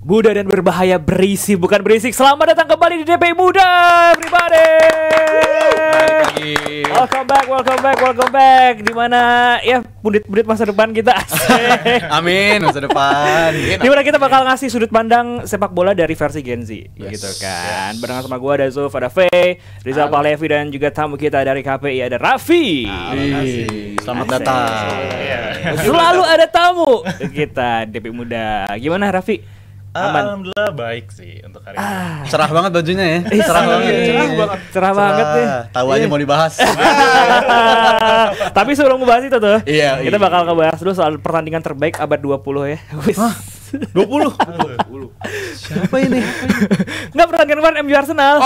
Muda dan berbahaya, berisi bukan berisik. Selamat datang kembali di DPI Muda, everybody. Welcome back. Dimana ya pundit-pundit masa depan kita. Amin, masa depan. Dimana kita bakal ngasih sudut pandang sepak bola dari versi Gen Z, gitu kan. Barengan sama gue ada Zulf, ada Faye, Rizal Pahlevi, dan juga tamu kita dari KPI ada Raffi. Selamat datang. Selalu ada tamu kita DPI Muda. Gimana Raffi? Alhamdulillah baik sih untuk hari ini. Cerah banget bajunya ya. Cerah banget deh. Tahu aja mau dibahas. Tapi sebelum ngebahas itu tuh, Iya, kita bakal ngebahas dulu soal pertandingan terbaik abad 20 ya. 20. Siapa ini? Enggak, pertandingan kemarin MU Arsenal.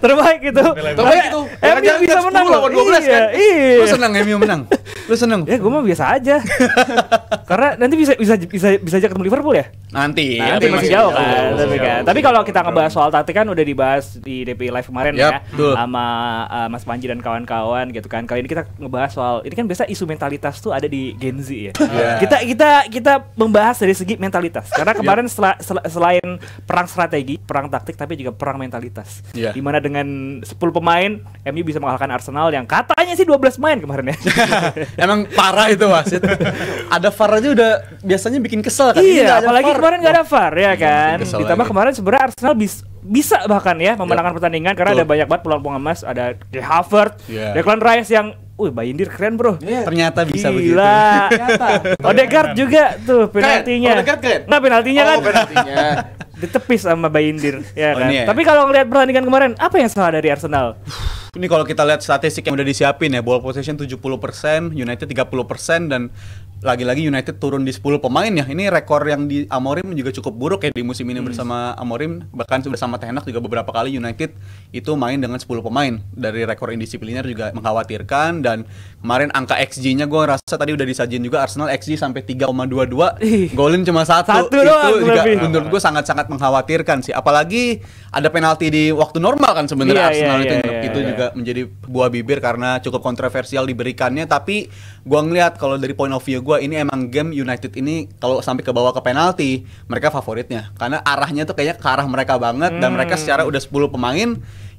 Terbaik itu. MU bisa menang lawan 12 kan? Iya. Lu senang MU menang? Lu senang? Ya gue mah biasa aja. Karena nanti bisa aja ketemu Liverpool ya. Nanti Masih jauh kan. Tapi kalau kita ngebahas soal taktik kan udah dibahas di DPI Live kemarin ya, betul. sama Mas Panji dan kawan-kawan gitu kan. Kali ini kita ngebahas soal ini kan biasa isu mentalitas tuh ada di Gen Z ya. Kita membahas dari segi mentalitas. Karena kemarin selain perang strategi, perang taktik, tapi juga perang mentalitas. Dimana dengan 10 pemain MU bisa mengalahkan Arsenal yang katanya sih 12 main kemarin ya. Emang parah itu wasit. Ada VAR aja udah biasanya bikin kesel kan. Iya, apalagi kemarin nggak ada VAR ya kan. Ditambah lagi. kemarin sebenarnya Arsenal bisa bahkan ya memenangkan pertandingan karena ada banyak banget peluang-peluang emas. Ada De Havertz, Declan Rice yang Bayindir keren bro. Ternyata bisa begitu. Gila. Odegaard juga tuh penaltinya. Odegaard keren. Nggak, penaltinya kan penaltinya ditepis sama Bayindir ya kan. Ini ya. Tapi kalau ngelihat pertandingan kemarin, apa yang salah dari Arsenal? Ini kalau kita lihat statistik yang udah disiapin ya, ball possession 70%, United 30%, dan lagi-lagi United turun di 10 pemain ya. Ini rekor yang di Amorim juga cukup buruk ya di musim ini bersama Amorim. Bahkan bersama Ten Hag juga beberapa kali United itu main dengan 10 pemain. Dari rekor indisipliner juga mengkhawatirkan. Dan kemarin angka XG-nya gue rasa tadi udah disajin juga, Arsenal XG sampai 3,22. Golin cuma satu doang, itu juga lebih. menurut gue sangat-sangat mengkhawatirkan sih. Apalagi ada penalti di waktu normal kan sebenarnya. Arsenal itu juga menjadi buah bibir karena cukup kontroversial diberikannya. Tapi gue ngeliat kalau dari point of view gue, ini emang game United ini kalau sampai ke bawah ke penalti, mereka favoritnya karena arahnya tuh kayaknya ke arah mereka banget. Dan mereka secara udah 10 pemain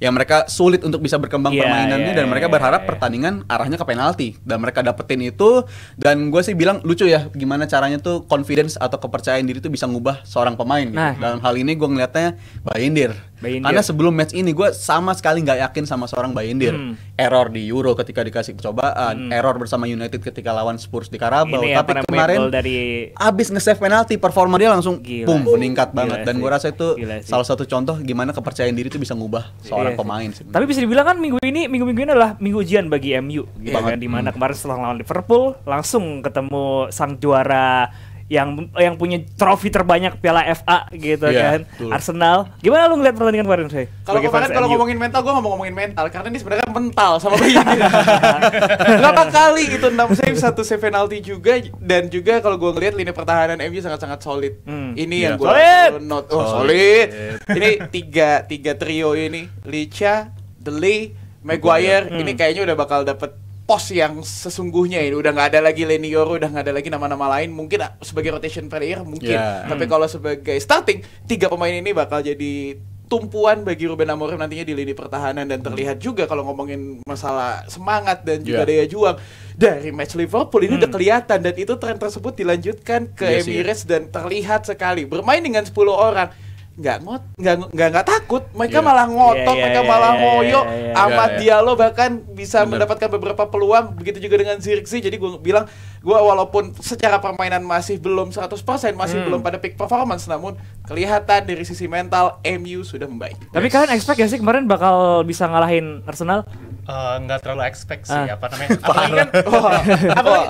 ya, mereka sulit untuk bisa berkembang permainannya, dan mereka berharap pertandingan arahnya ke penalti, dan mereka dapetin itu. Dan gue sih bilang lucu ya gimana caranya tuh confidence atau kepercayaan diri tuh bisa ngubah seorang pemain gitu. Dalam hal ini gue ngeliatnya Bayindir. Karena sebelum match ini gue sama sekali nggak yakin sama seorang Bayindir. Error di Euro ketika dikasih percobaan, error bersama United ketika lawan Spurs di Carabao. Tapi kemarin abis nge-save penalti, performa dia langsung meningkat banget. Dan gue rasa itu salah satu contoh gimana kepercayaan diri itu bisa ngubah seorang pemain sih. Tapi bisa dibilang kan minggu ini adalah minggu ujian bagi MU gitu kan, dimana kemarin setelah lawan Liverpool langsung ketemu sang juara yang punya trofi terbanyak Piala FA gitu kan, Arsenal. Gimana lu ngeliat pertandingan kemarin sih? Kalau ngomongin mental, gue ngomongin mental karena ini sebenarnya mental sama Bayindir. Berapa kali itu 6 save, 1 save penalti juga. Dan juga kalau gue ngeliat lini pertahanan MU sangat-sangat solid. Ini yang gue solid. Ini tiga trio ini, Licha, Delay, Maguire. Ini kayaknya udah bakal dapet pos yang sesungguhnya ini. Udah nggak ada lagi Leny Yoro, udah nggak ada lagi nama-nama lain. Mungkin sebagai rotation player mungkin, tapi kalau sebagai starting, 3 pemain ini bakal jadi tumpuan bagi Ruben Amorim nantinya di lini pertahanan. Dan terlihat juga kalau ngomongin masalah semangat dan juga daya juang dari match Liverpool ini udah kelihatan. Dan itu tren tersebut dilanjutkan ke Emirates dan terlihat sekali bermain dengan 10 orang. Nggak takut, mereka malah ngotot, mereka malah ngoyo. Ahmad Diallo bahkan bisa mendapatkan beberapa peluang, begitu juga dengan Zirkzee. Jadi gue bilang, gue walaupun secara permainan masih belum 100%, masih belum pada peak performance, namun kelihatan dari sisi mental MU sudah membaik. Tapi kalian expect gak sih kemarin bakal bisa ngalahin Arsenal? Nggak terlalu expect sih, apalagi kan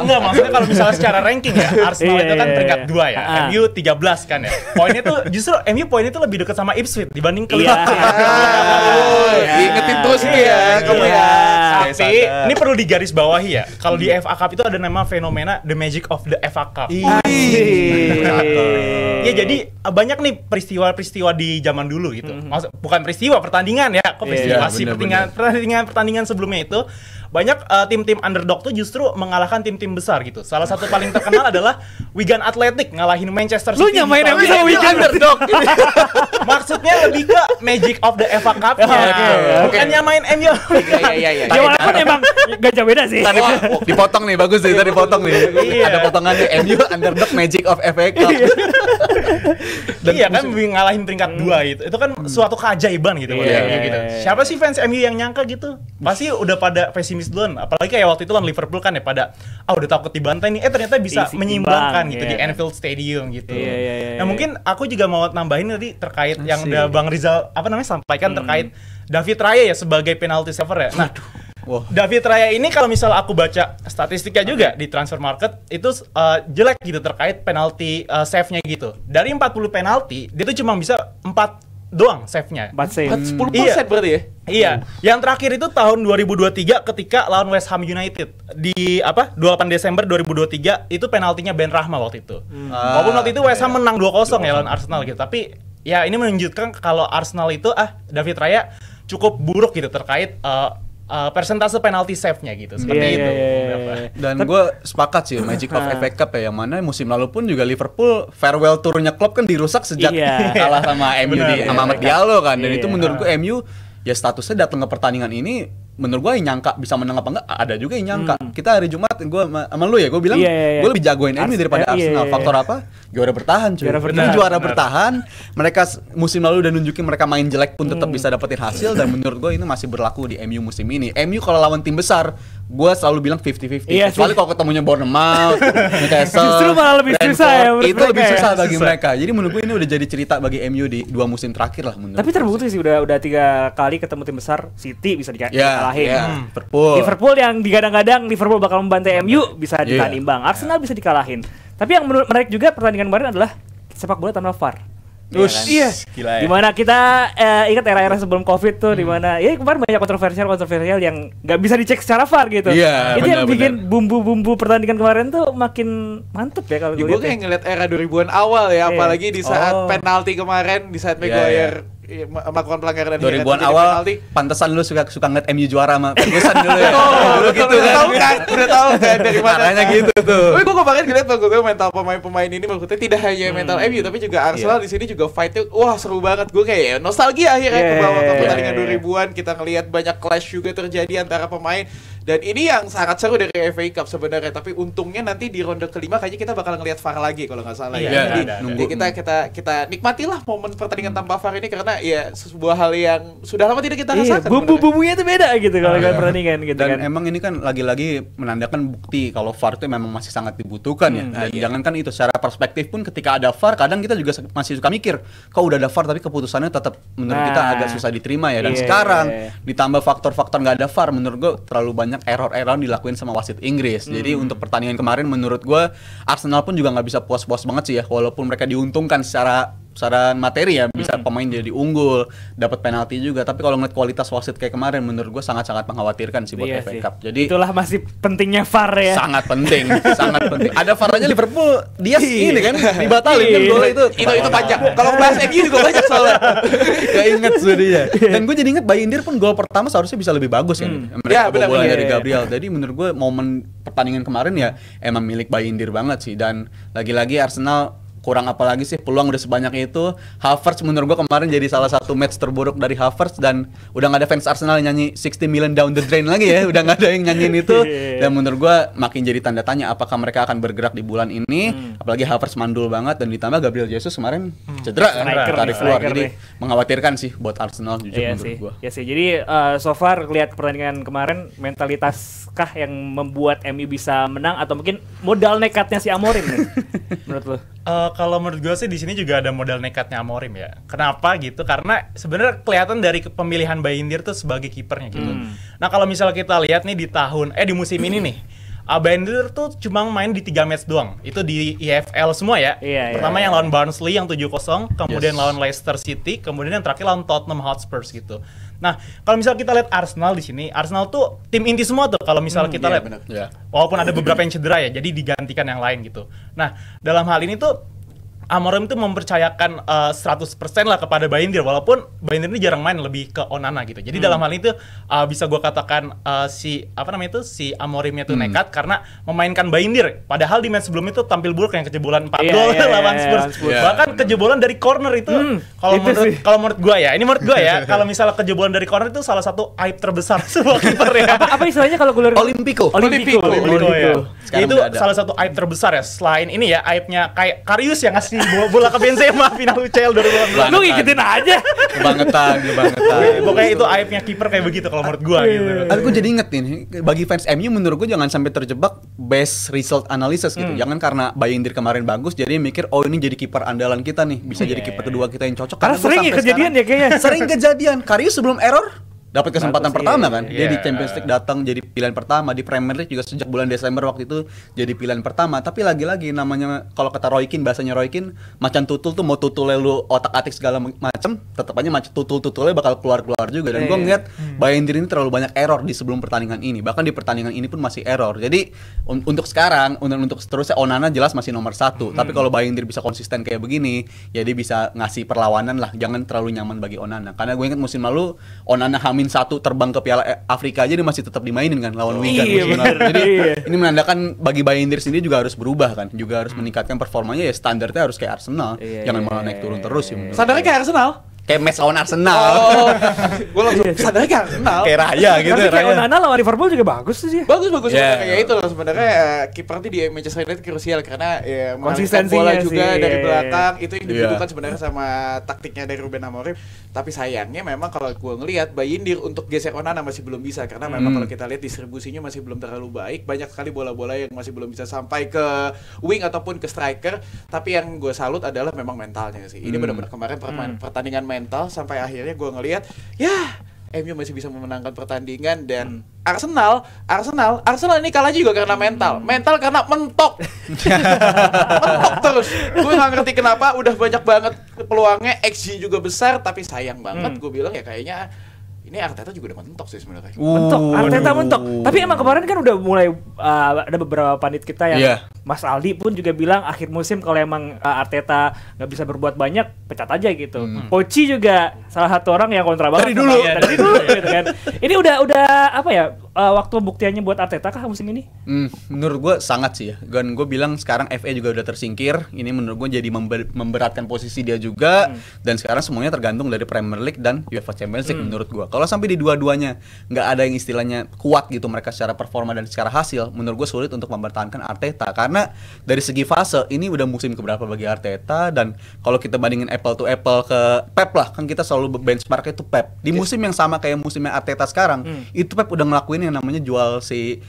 enggak, maksudnya kalau misalnya secara ranking ya, Arsenal itu kan peringkat 2 ya, MU 13 kan ya. Poinnya tuh justru MU poinnya tuh lebih dekat sama Ipswich dibanding Liverpool. Ingetin terus nih ya. Tapi ini perlu digarisbawahi ya. Kalau di FA Cup itu ada nama fenomena The Magic of the FA Cup. Ya jadi banyak nih peristiwa-peristiwa di zaman dulu gitu. Bukan peristiwa, pertandingan ya. Kok peristiwa sih, pertandingan sebelumnya itu banyak tim-tim underdog tuh justru mengalahkan tim-tim besar gitu. Salah satu paling terkenal adalah Wigan Athletic ngalahin Manchester City. Lu nyamain MU sama Wigan underdog. Maksudnya lebih ke Magic of the FA Cup-nya. Bukan nyamain MU. Iya. Ya walaupun emang gak jauh beda sih. Tadi dipotong nih, bagus nih, tadi dipotong nih. Ada potongannya MU underdog Magic of FA Cup. Iya kan ngalahin peringkat 2 gitu. Itu kan suatu keajaiban gitu buat MU gitu. Siapa sih fans MU yang nyangka gitu? Pasti udah pada pesimis duluan. Apalagi kayak waktu itu lawan Liverpool kan ya pada udah takut dibantai nih. Ternyata bisa menyimbangkan gitu di Anfield Stadium gitu. Nah, mungkin aku juga mau nambahin tadi terkait yang udah Bang Rizal sampaikan terkait David Raya ya sebagai penalty saver ya. Nah, David Raya ini kalau misal aku baca statistiknya juga di transfer market itu jelek gitu terkait penalti save-nya gitu. Dari 40 penalti, dia tuh cuma bisa 4 doang save-nya. 4 save. 10% berarti ya? Iya. Yang terakhir itu tahun 2023 ketika lawan West Ham United di 28 Desember 2023 itu penaltinya Ben Rahma waktu itu. Walaupun waktu itu West Ham menang 2-0 ya lawan Arsenal gitu. Tapi ya ini menunjukkan kalau Arsenal itu David Raya cukup buruk gitu terkait persentase penalti save-nya gitu seperti itu. Dan gue sepakat sih Magic of FA Cup ya, yang mana musim lalu pun juga Liverpool farewell tournya klub kan dirusak sejak kalah sama MU di Amad Diallo kan. Dan itu menurut gue MU ya statusnya datang ke pertandingan ini menurut gue yang nyangka bisa menang apa enggak, ada juga yang nyangka. Kita hari Jumat gue sama lu ya, gue bilang gue lebih jagoin MU daripada Arsenal. Faktor apa? Juara bertahan cuy. Juara bertahan. Mereka musim lalu udah nunjukin mereka main jelek pun tetap bisa dapetin hasil, dan menurut gue ini masih berlaku di MU musim ini. MU kalau lawan tim besar, gue selalu bilang 50-50. Kecuali kalau ketemunya Bournemouth, Newcastle. Justru malah lebih susah ya. Itu lebih susah bagi mereka. Jadi menurut gue ini udah jadi cerita bagi MU di 2 musim terakhir lah menurut. Tapi terbukti sih udah 3 kali ketemu tim besar. City bisa dikalahin. Liverpool yang digadang-gadang Liverpool bakal membantai MU bisa ditahan imbang. Arsenal bisa dikalahin. Tapi yang menurut menarik juga pertandingan kemarin adalah sepak bola tanpa VAR. Iya. Gila ya. Dimana kita ingat era-era sebelum COVID tuh, dimana ya kemarin banyak kontroversial yang nggak bisa dicek secara VAR gitu. Itu yang bikin bumbu-bumbu pertandingan kemarin tuh makin mantep ya kalau gue lihat. Gue kayak ngeliat era 2000-an awal ya, apalagi di saat penalti kemarin, di saat Maguire melakukan pelanggaran dan 2000-an awal penalti. Pantesan lu suka ngeliat MU juara sama Ferguson dulu ya. Dulu gitu kan. Udah tahu kan dari mana. Makanya gitu tuh. Tapi gue kemarin ngeliat gue mental pemain-pemain ini maksudnya tidak hanya mental MU tapi juga Arsenal di sini juga fight-nya wah seru banget. Gue kayak nostalgia akhirnya ke bawah ke pertandingan 2000-an, kita ngelihat banyak clash juga terjadi antara pemain. Dan ini yang sangat seru dari FA Cup sebenarnya, tapi untungnya nanti di ronde kelima kayaknya kita bakal ngelihat VAR lagi kalau nggak salah ya. Jadi kita nikmatilah momen pertandingan tanpa VAR ini karena ya sebuah hal yang sudah lama tidak kita rasakan. Bumbu-bumbunya itu beda gitu kalau pertandingan gitu. Dan emang ini kan lagi-lagi menandakan bukti kalau VAR itu memang masih sangat dibutuhkan ya. Dan jangankan itu, secara perspektif pun ketika ada VAR kadang kita juga masih suka mikir, kok udah ada VAR tapi keputusannya tetap menurut kita agak susah diterima ya. Dan sekarang ditambah faktor-faktor nggak ada VAR, menurut gue terlalu banyak error-error dilakuin sama wasit Inggris. Jadi untuk pertandingan kemarin menurut gue Arsenal pun juga nggak bisa puas-puas banget sih ya, walaupun mereka diuntungkan secara materi ya, bisa pemain jadi unggul, dapat penalti juga. Tapi kalau ngeliat kualitas wasit kayak kemarin menurut gue sangat-sangat mengkhawatirkan sih buat FA Cup. Jadi itulah masih pentingnya VAR ya. Sangat penting, sangat penting. Ada VAR aja Liverpool dia ini kan dibatalin kan bola itu panjang. Kalau bahas MU juga banyak soalnya. Gak inget sudah. Dan gue jadi inget Bayindir pun gol pertama seharusnya bisa lebih bagus kan. Mereka bola dari Gabriel. Jadi menurut gue momen pertandingan kemarin ya emang milik Bayindir banget sih. Dan lagi-lagi Arsenal kurang apa lagi sih, peluang udah sebanyak itu. Havertz menurut gua kemarin jadi salah satu match terburuk dari Havertz, dan udah nggak ada fans Arsenal yang nyanyi 60 million down the drain lagi ya, udah nggak ada yang nyanyiin itu. Dan menurut gua makin jadi tanda tanya apakah mereka akan bergerak di bulan ini. Apalagi Havertz mandul banget, dan ditambah Gabriel Jesus kemarin cedera kan, tarik keluar, jadi mengkhawatirkan sih buat Arsenal jujur menurut gua. Iya sih, jadi so far lihat pertandingan kemarin, mentalitas kah yang membuat MU bisa menang atau mungkin modal nekatnya si Amorim nih menurut lo? Kalau menurut gue sih di sini juga ada modal nekatnya Amorim ya. Kenapa gitu? Karena sebenarnya kelihatan dari pemilihan Bayindir tuh sebagai kipernya gitu. Nah kalau misalnya kita lihat nih di musim ini nih, Bayindir tuh cuma main di 3 match doang. Itu di EFL semua ya. Pertama yang lawan Barnsley yang 7-0, kemudian lawan Leicester City, kemudian yang terakhir lawan Tottenham Hotspur gitu. Nah, kalau misalnya kita lihat Arsenal di sini, Arsenal tuh tim inti semua tuh kalau misalnya kita lihat. Walaupun ada beberapa yang cedera ya, jadi digantikan yang lain gitu. Nah, dalam hal ini tuh Amorim itu mempercayakan 100% lah kepada Bayindir, walaupun Bayindir ini jarang main, lebih ke Onana gitu. Jadi dalam hal itu bisa gue katakan si Amorimnya tuh nekat karena memainkan Bayindir. Padahal di match sebelum itu tampil buruk yang kejebolan 4 gol lawan Spurs. Bahkan kejebolan dari corner itu kalau menurut gue ya, ini menurut gue ya, kalau misalnya kejebolan dari corner itu salah satu aib terbesar sebuah kiper ya. Apa istilahnya kalau gue Olimpico ya. Itu salah satu aib terbesar ya. Selain ini ya, aibnya kayak Karius yang ngasih bola ke Benzema final UCL 2018. Lu ngikutin aja. Kebangetan. Pokoknya itu aibnya kiper kayak begitu kalau menurut gua gitu. Aku jadi inget nih, bagi fans MU menurut gua jangan sampai terjebak best result analysis gitu. Jangan karena Bayindir kemarin bagus jadi mikir oh ini jadi kiper andalan kita nih, bisa jadi kiper kedua kita yang cocok. Karena sering kejadian ya kayaknya. Sering kejadian. Karius sebelum error dapat kesempatan pertama kan. Dia di Champions League datang jadi pilihan pertama, di Premier League juga sejak bulan Desember waktu itu jadi pilihan pertama. Tapi lagi-lagi namanya kalau kata Roy Keane, bahasanya Roy Keane, macan tutul tuh mau tutulnya lu otak-atik segala macam, tetap aja macan tutul-tutulnya bakal keluar-keluar juga. Dan gua ngeliat Bayindir ini terlalu banyak error di sebelum pertandingan ini. Bahkan di pertandingan ini pun masih error. Jadi untuk sekarang, untuk seterusnya Onana jelas masih nomor 1. Tapi kalau Bayindir bisa konsisten kayak begini, ya dia bisa ngasih perlawanan lah. Jangan terlalu nyaman bagi Onana. Karena gue ingat musim lalu Onana Min-1 terbang ke Piala Afrika aja dia masih tetap dimainin kan lawan Wigan. Jadi ini menandakan bagi Bayindir sendiri juga harus berubah kan, juga harus meningkatkan performanya, ya standarnya harus kayak Arsenal, jangan malah naik turun terus sih. Standarnya kayak Arsenal? Kayak match lawan Arsenal. Gue langsung standarnya kayak Arsenal. Kayak Raya gitu. Tapi kayak Onana lawan Liverpool juga bagus sih. Bagus sebenarnya itu loh sebenarnya. Kiper di Manchester United krusial karena ya mengalihkan bola juga dari belakang, itu yang dibutuhkan sebenarnya sama taktiknya dari Ruben Amorim. Tapi sayangnya memang kalau gue ngelihat Bayindir untuk geser Onana masih belum bisa, karena memang kalau kita lihat distribusinya masih belum terlalu baik. Banyak sekali bola-bola yang masih belum bisa sampai ke wing ataupun ke striker. Tapi yang gue salut adalah memang mentalnya sih. Ini benar-benar kemarin pertandingan mental sampai akhirnya gue ngelihat ya MU masih bisa memenangkan pertandingan. Dan Arsenal ini kalah juga karena mental karena mentok terus. Gue nggak ngerti kenapa, udah banyak banget peluangnya, XG juga besar, tapi sayang banget. Gue bilang ya kayaknya ini Arteta juga udah mentok sih sebenarnya. Arteta mentok. Tapi emang kemarin kan udah mulai ada beberapa pandit kita yang Mas Aldi pun juga bilang akhir musim kalau emang Arteta nggak bisa berbuat banyak, pecat aja gitu. Pochi juga salah satu orang yang kontra banget. Dari dulu gitu kan. Ini udah apa ya, waktu pembuktiannya buat Arteta kah musim ini? Menurut gue sangat sih ya. Dan gue bilang sekarang FA juga udah tersingkir. Ini menurut gue jadi memberatkan posisi dia juga. Dan sekarang semuanya tergantung dari Premier League dan UEFA Champions League menurut gue. Kalau sampai di dua-duanya nggak ada yang istilahnya kuat gitu mereka secara performa dan secara hasil, menurut gue sulit untuk mempertahankan Arteta. Karena dari segi fase ini udah musim keberapa bagi Arteta, dan kalau kita bandingin apple to apple ke Pep lah, kan kita selalu benchmarknya itu Pep. Di musim yang sama kayak musimnya Arteta sekarang, itu Pep udah ngelakuin yang namanya jual si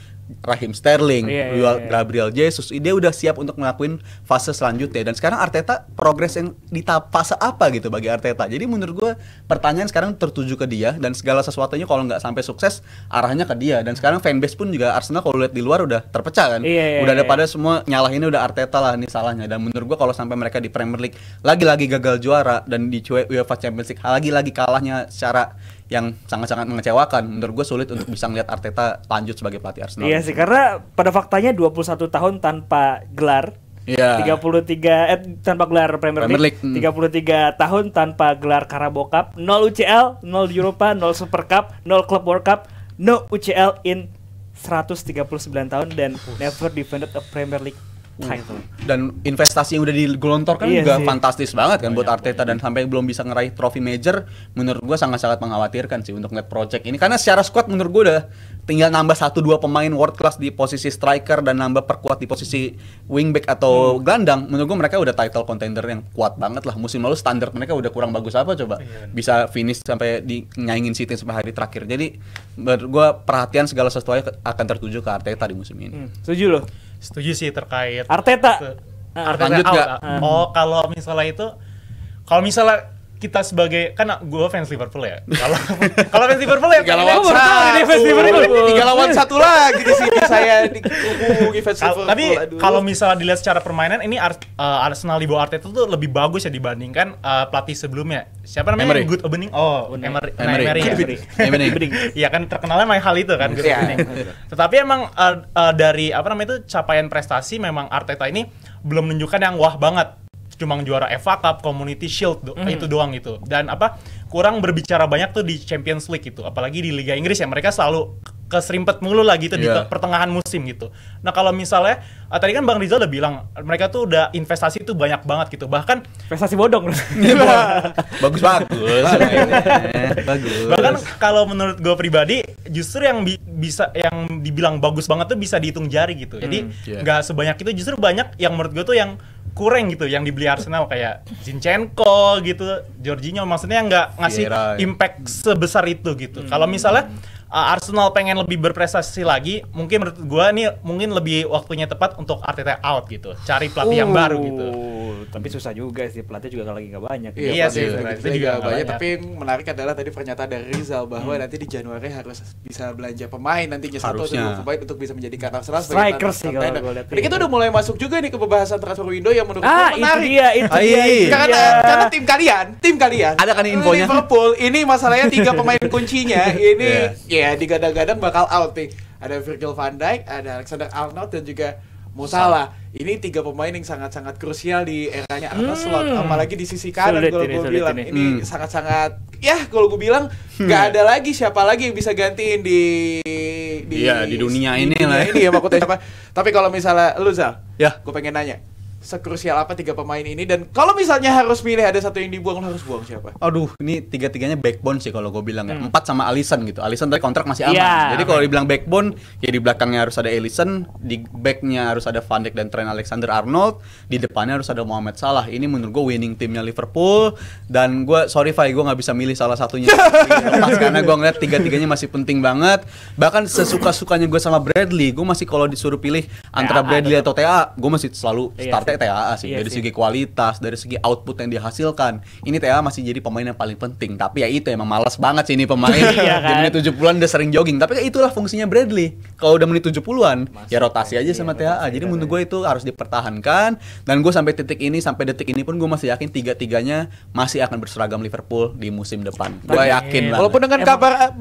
Raheem Sterling, jual Gabriel Jesus. Dia udah siap untuk ngelakuin fase selanjutnya. Dan sekarang Arteta progres yang di tahap fase apa gitu bagi Arteta. Jadi menurut gue pertanyaan sekarang tertuju ke dia, dan segala sesuatunya kalau nggak sampai sukses arahnya ke dia. Dan sekarang fanbase pun juga Arsenal kalau lihat di luar udah terpecah kan. Udah ada pada semua nyalahinnya udah Arteta lah ini salahnya. Dan menurut gue kalau sampai mereka di Premier League lagi-lagi gagal juara, dan di UEFA Champions League lagi-lagi kalahnya secara yang sangat-sangat mengecewakan, menurut gue sulit untuk bisa ngeliat Arteta lanjut sebagai pelatih Arsenal. Iya sih, karena pada faktanya 21 tahun tanpa gelar, 33 tanpa gelar Premier League, 33 tahun tanpa gelar Carabao Cup, 0 UCL, 0 Europa, 0 Super Cup, 0 Club World Cup, no UCL in 139 tahun, dan never defended a Premier League title. Dan investasi yang udah digelontorkan juga fantastis banget kan buat Arteta, dan sampai belum bisa ngeraih trofi major, menurut gue sangat-sangat mengkhawatirkan sih untuk ngeliat project ini. Karena secara squad menurut gue udah tinggal nambah 1-2 pemain world class di posisi striker dan nambah perkuat di posisi wingback atau gelandang. Menurut gue mereka udah title contender yang kuat banget lah. Musim lalu standar mereka udah kurang bagus apa coba, bisa finish sampai di nyaingin City sampai hari terakhir. Jadi menurut gue perhatian segala sesuatunya akan tertuju ke Arteta di musim ini. Setuju loh? Setuju sih terkait Arteta. Lanjut nggak? Oh, kalau misalnya kita sebagai, kan gue fans Liverpool ya. Kalau fans Liverpool ya 3-1 lagi di sini saya dihubungi fans Liverpool. Tapi kalau misalnya dilihat secara permainan ini Arsenal di bawah Arteta tuh lebih bagus ya dibandingkan pelatih sebelumnya. Siapa namanya? Emery. Good Opening. Oh, Emery. Iya kan terkenalnya main hal itu kan. Tetapi emang dari capaian prestasi memang Arteta ini belum menunjukkan yang wah banget. cuma juara FA Cup, Community Shield itu doang gitu. Dan kurang berbicara banyak tuh di Champions League gitu. Apalagi di Liga Inggris ya, mereka selalu keserimpet mulu lah gitu di pertengahan musim gitu. Nah kalau misalnya tadi kan Bang Rizal udah bilang mereka tuh udah investasi tuh banyak banget gitu. Bahkan investasi bodong. Bagus. Bahkan kalau menurut gue pribadi justru yang yang dibilang bagus banget tuh bisa dihitung jari gitu. Jadi nggak sebanyak itu, justru banyak yang menurut gue tuh yang kurang gitu yang dibeli Arsenal kayak Zinchenko gitu, Jorginho, maksudnya nggak ngasih impact sebesar itu gitu. Kalau misalnya Arsenal pengen lebih berprestasi lagi, mungkin menurut gue nih mungkin lebih waktunya tepat untuk Arteta out gitu, cari pelatih yang baru gitu. Tapi susah juga sih, pelatih juga lagi nggak banyak. Iya sih, itu juga banyak. Tapi yang menarik adalah tadi pernyataan dari Rizal bahwa nanti di Januari harus bisa belanja pemain nantinya satu atau dua pemain untuk bisa menjadikan Arsenal sebagai striker sih kalau gue lihat. Jadi kita udah mulai masuk juga nih ke pembahasan transfer window yang menurut gue menarik. Itu dia. Karena tim kalian ada kan infonya Liverpool ini masalahnya 3 pemain kuncinya ini ya digadang-gadang bakal out nih. Ada Virgil van Dijk, ada Alexander Arnold dan juga Mo Salah. Ini 3 pemain yang sangat-sangat krusial di eranya Arne Slot, apalagi di sisi kanan kalau gue bilang ini sangat-sangat kalau gue bilang nggak ada lagi siapa lagi yang bisa gantiin di dunia ini lah. Ini ya maksudnya siapa. Tapi kalau misalnya lu Zal, gue pengen nanya sekrusial apa 3 pemain ini, dan kalau misalnya harus milih ada satu yang dibuang, harus buang siapa? Aduh, ini 3-tiganya backbone sih kalau gue bilang ya. 4 sama Alisson gitu. Alisson tadi kontrak masih aman. Jadi kalau dibilang backbone, ya di belakangnya harus ada Alisson, di backnya harus ada Van Dijk dan Trent Alexander-Arnold, di depannya harus ada Mohamed Salah. Ini menurut gue winning timnya Liverpool, dan gue sorry Fai, gue nggak bisa milih salah satunya lepas, karena gue ngeliat 3-tiganya masih penting banget. Bahkan sesuka-sukanya gue sama Bradley, gue masih kalau disuruh pilih antara Bradley atau TA, gue masih selalu start TAA sih, dari segi kualitas, dari segi output yang dihasilkan. Ini TAA masih jadi pemain yang paling penting. Tapi ya itu emang malas banget sih ini pemain. Di menit 70-an udah sering jogging. Tapi itulah fungsinya Bradley. Kalau udah menit 70-an, ya rotasi aja sama TAA. Jadi menurut gue itu harus dipertahankan. Dan gue sampai detik ini pun gue masih yakin 3-tiganya masih akan berseragam Liverpool di musim depan. Gue yakin banget. Walaupun dengan kabar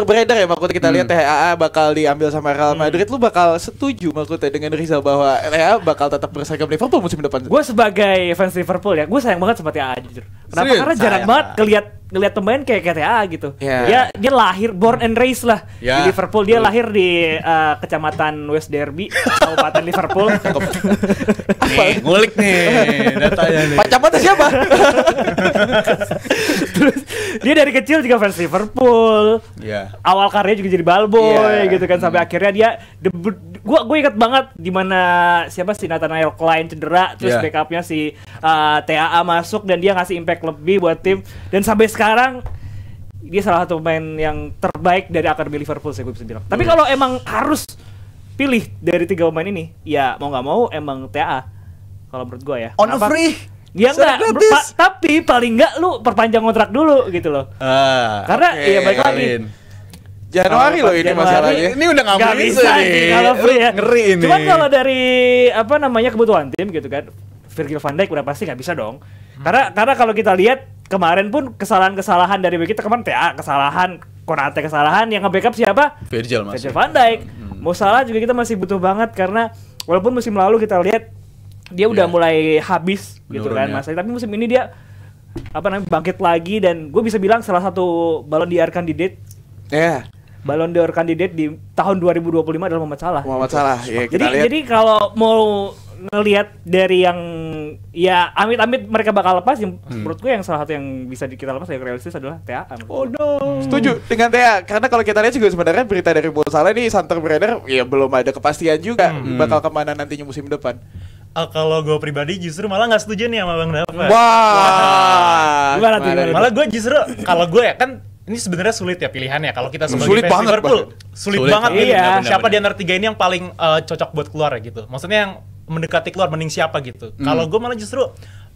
beredar ya, maksudnya kita lihat TAA bakal diambil sama Real Madrid, lu bakal setuju maksudnya dengan Rizal bahwa TAA bakal tetap berseragam Liverpool musim depan? Gue sebagai fans Liverpool ya, gue sayang banget sama TAA jujur. Kenapa? Serius? Karena jarang banget ngeliat pemain kayak TAA gitu. Dia lahir, born and raised lah di Liverpool. Dia lahir di kecamatan West Derby, Kabupaten Liverpool. Ngulik nih datanya nih. Kacamata siapa? Terus dia dari kecil juga fans Liverpool. Awal karirnya juga jadi ballboy gitu kan, sampai akhirnya dia debut. Gue ingat banget di mana siapa sih, Nathaniel Clyne cedera, terus backupnya si TAA masuk dan dia ngasih impact lebih buat tim, dan sampai sekarang dia salah satu pemain yang terbaik dari akademi Liverpool sih gue bisa bilang. Tapi kalau emang harus pilih dari 3 pemain ini, ya mau nggak mau emang TAA kalau menurut gue ya. On a free. Ya enggak, tapi paling enggak lu perpanjang kontrak dulu gitu loh. Karena ya baik lagi. Januari loh ini masalahnya. Ini udah nggak bisa nih. Kalau free ya. Ngeri ini. Cuman kalau dari kebutuhan tim gitu kan, Virgil van Dijk udah pasti nggak bisa dong. Karena kalau kita lihat kemarin pun kesalahan dari kita kemarin TA kesalahan, Konate kesalahan, yang nge-backup siapa? Virgil van Dijk. Mo Salah juga kita masih butuh banget, karena walaupun musim lalu kita lihat dia udah mulai habis gitu kan masanya, tapi musim ini dia bangkit lagi, dan gue bisa bilang salah satu Ballon d'Or candidate. Ballon d'Or kandidat di tahun 2025 adalah Mohamed Salah. Ya, jadi kalau mau ngelihat dari yang ya amit-amit mereka bakal lepas, menurut gue yang salah satu yang bisa kita lepas yang realistis adalah TAA. Oh no. Setuju dengan TAA, karena kalau kita lihat juga sebenarnya berita dari Mo Salah ini santer beredar, ya belum ada kepastian juga bakal kemana nantinya musim depan. Kalau gue pribadi justru malah nggak setuju nih sama Bang Dava. Gimana? Malah gue justru kalau gue ya kan, ini sebenarnya sulit ya pilihannya kalau kita sebagai fans Liverpool. Sulit banget nih. Siapa di antara 3 ini yang paling cocok buat keluar gitu. Maksudnya yang mendekati keluar, mending siapa gitu. Kalau gue malah justru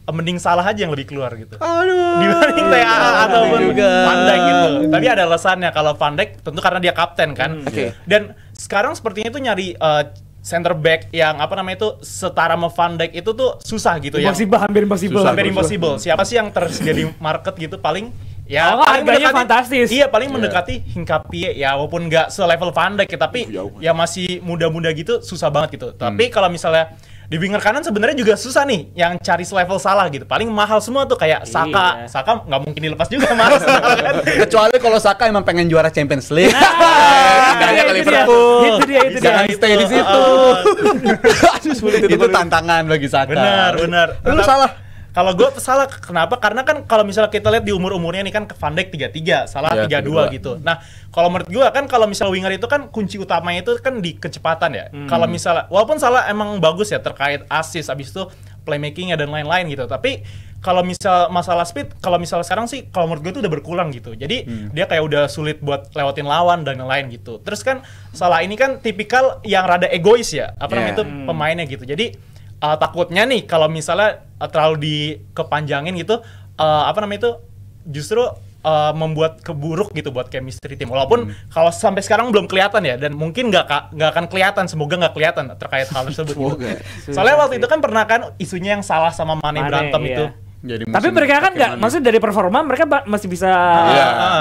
mending Salah aja yang lebih keluar gitu. Dibanding TAA ataupun Van Dijk gitu. Tapi ada alasannya. Kalau Van Dijk tentu karena dia kapten kan. Dan sekarang sepertinya itu nyari center back yang setara sama Van Dijk itu tuh susah gitu ya. Hampir impossible. Siapa sih yang tersedia di market gitu paling harganya fantastis. Iya, paling mendekati Hinkapie ya, walaupun nggak selevel Van Dijk, tapi ya masih muda-muda gitu, susah banget gitu. Tapi kalau misalnya di winger kanan sebenarnya juga susah nih yang cari selevel Salah gitu. Paling mahal semua tuh kayak Saka. Saka nggak mungkin dilepas juga mahal. Kecuali kalau Saka emang pengen juara Champions League. Itu dia. Jangan stay di situ. Itu tantangan bagi Saka. Benar. Lu salah. Kalau gue salah, kenapa? Karena kan kalau misalnya kita lihat di umur-umurnya nih kan Van Dijk 33, Salah 32 gitu. Nah, kalau menurut gue kan kalau misalnya winger itu kan kunci utamanya itu kan di kecepatan ya. Kalau misalnya, walaupun Salah emang bagus ya terkait assist, abis itu playmaking-nya dan lain-lain gitu. Tapi kalau misal masalah speed, kalau misalnya sekarang sih kalau menurut gue itu udah berkurang gitu. Jadi dia kayak udah sulit buat lewatin lawan dan lain-lain gitu. Terus kan Salah ini kan tipikal yang rada egois ya, apa namanya itu pemainnya gitu. Jadi takutnya nih kalau misalnya terlalu dikepanjangin gitu, apa namanya itu justru membuat keburuk gitu buat chemistry tim. Walaupun kalau sampai sekarang belum kelihatan ya, dan mungkin nggak akan kelihatan, semoga nggak kelihatan terkait hal tersebut. Gitu. Soalnya waktu itu kan pernah kan isunya yang Salah sama Mane berantem itu. Jadi tapi mereka kan nggak, maksudnya dari performa mereka masih bisa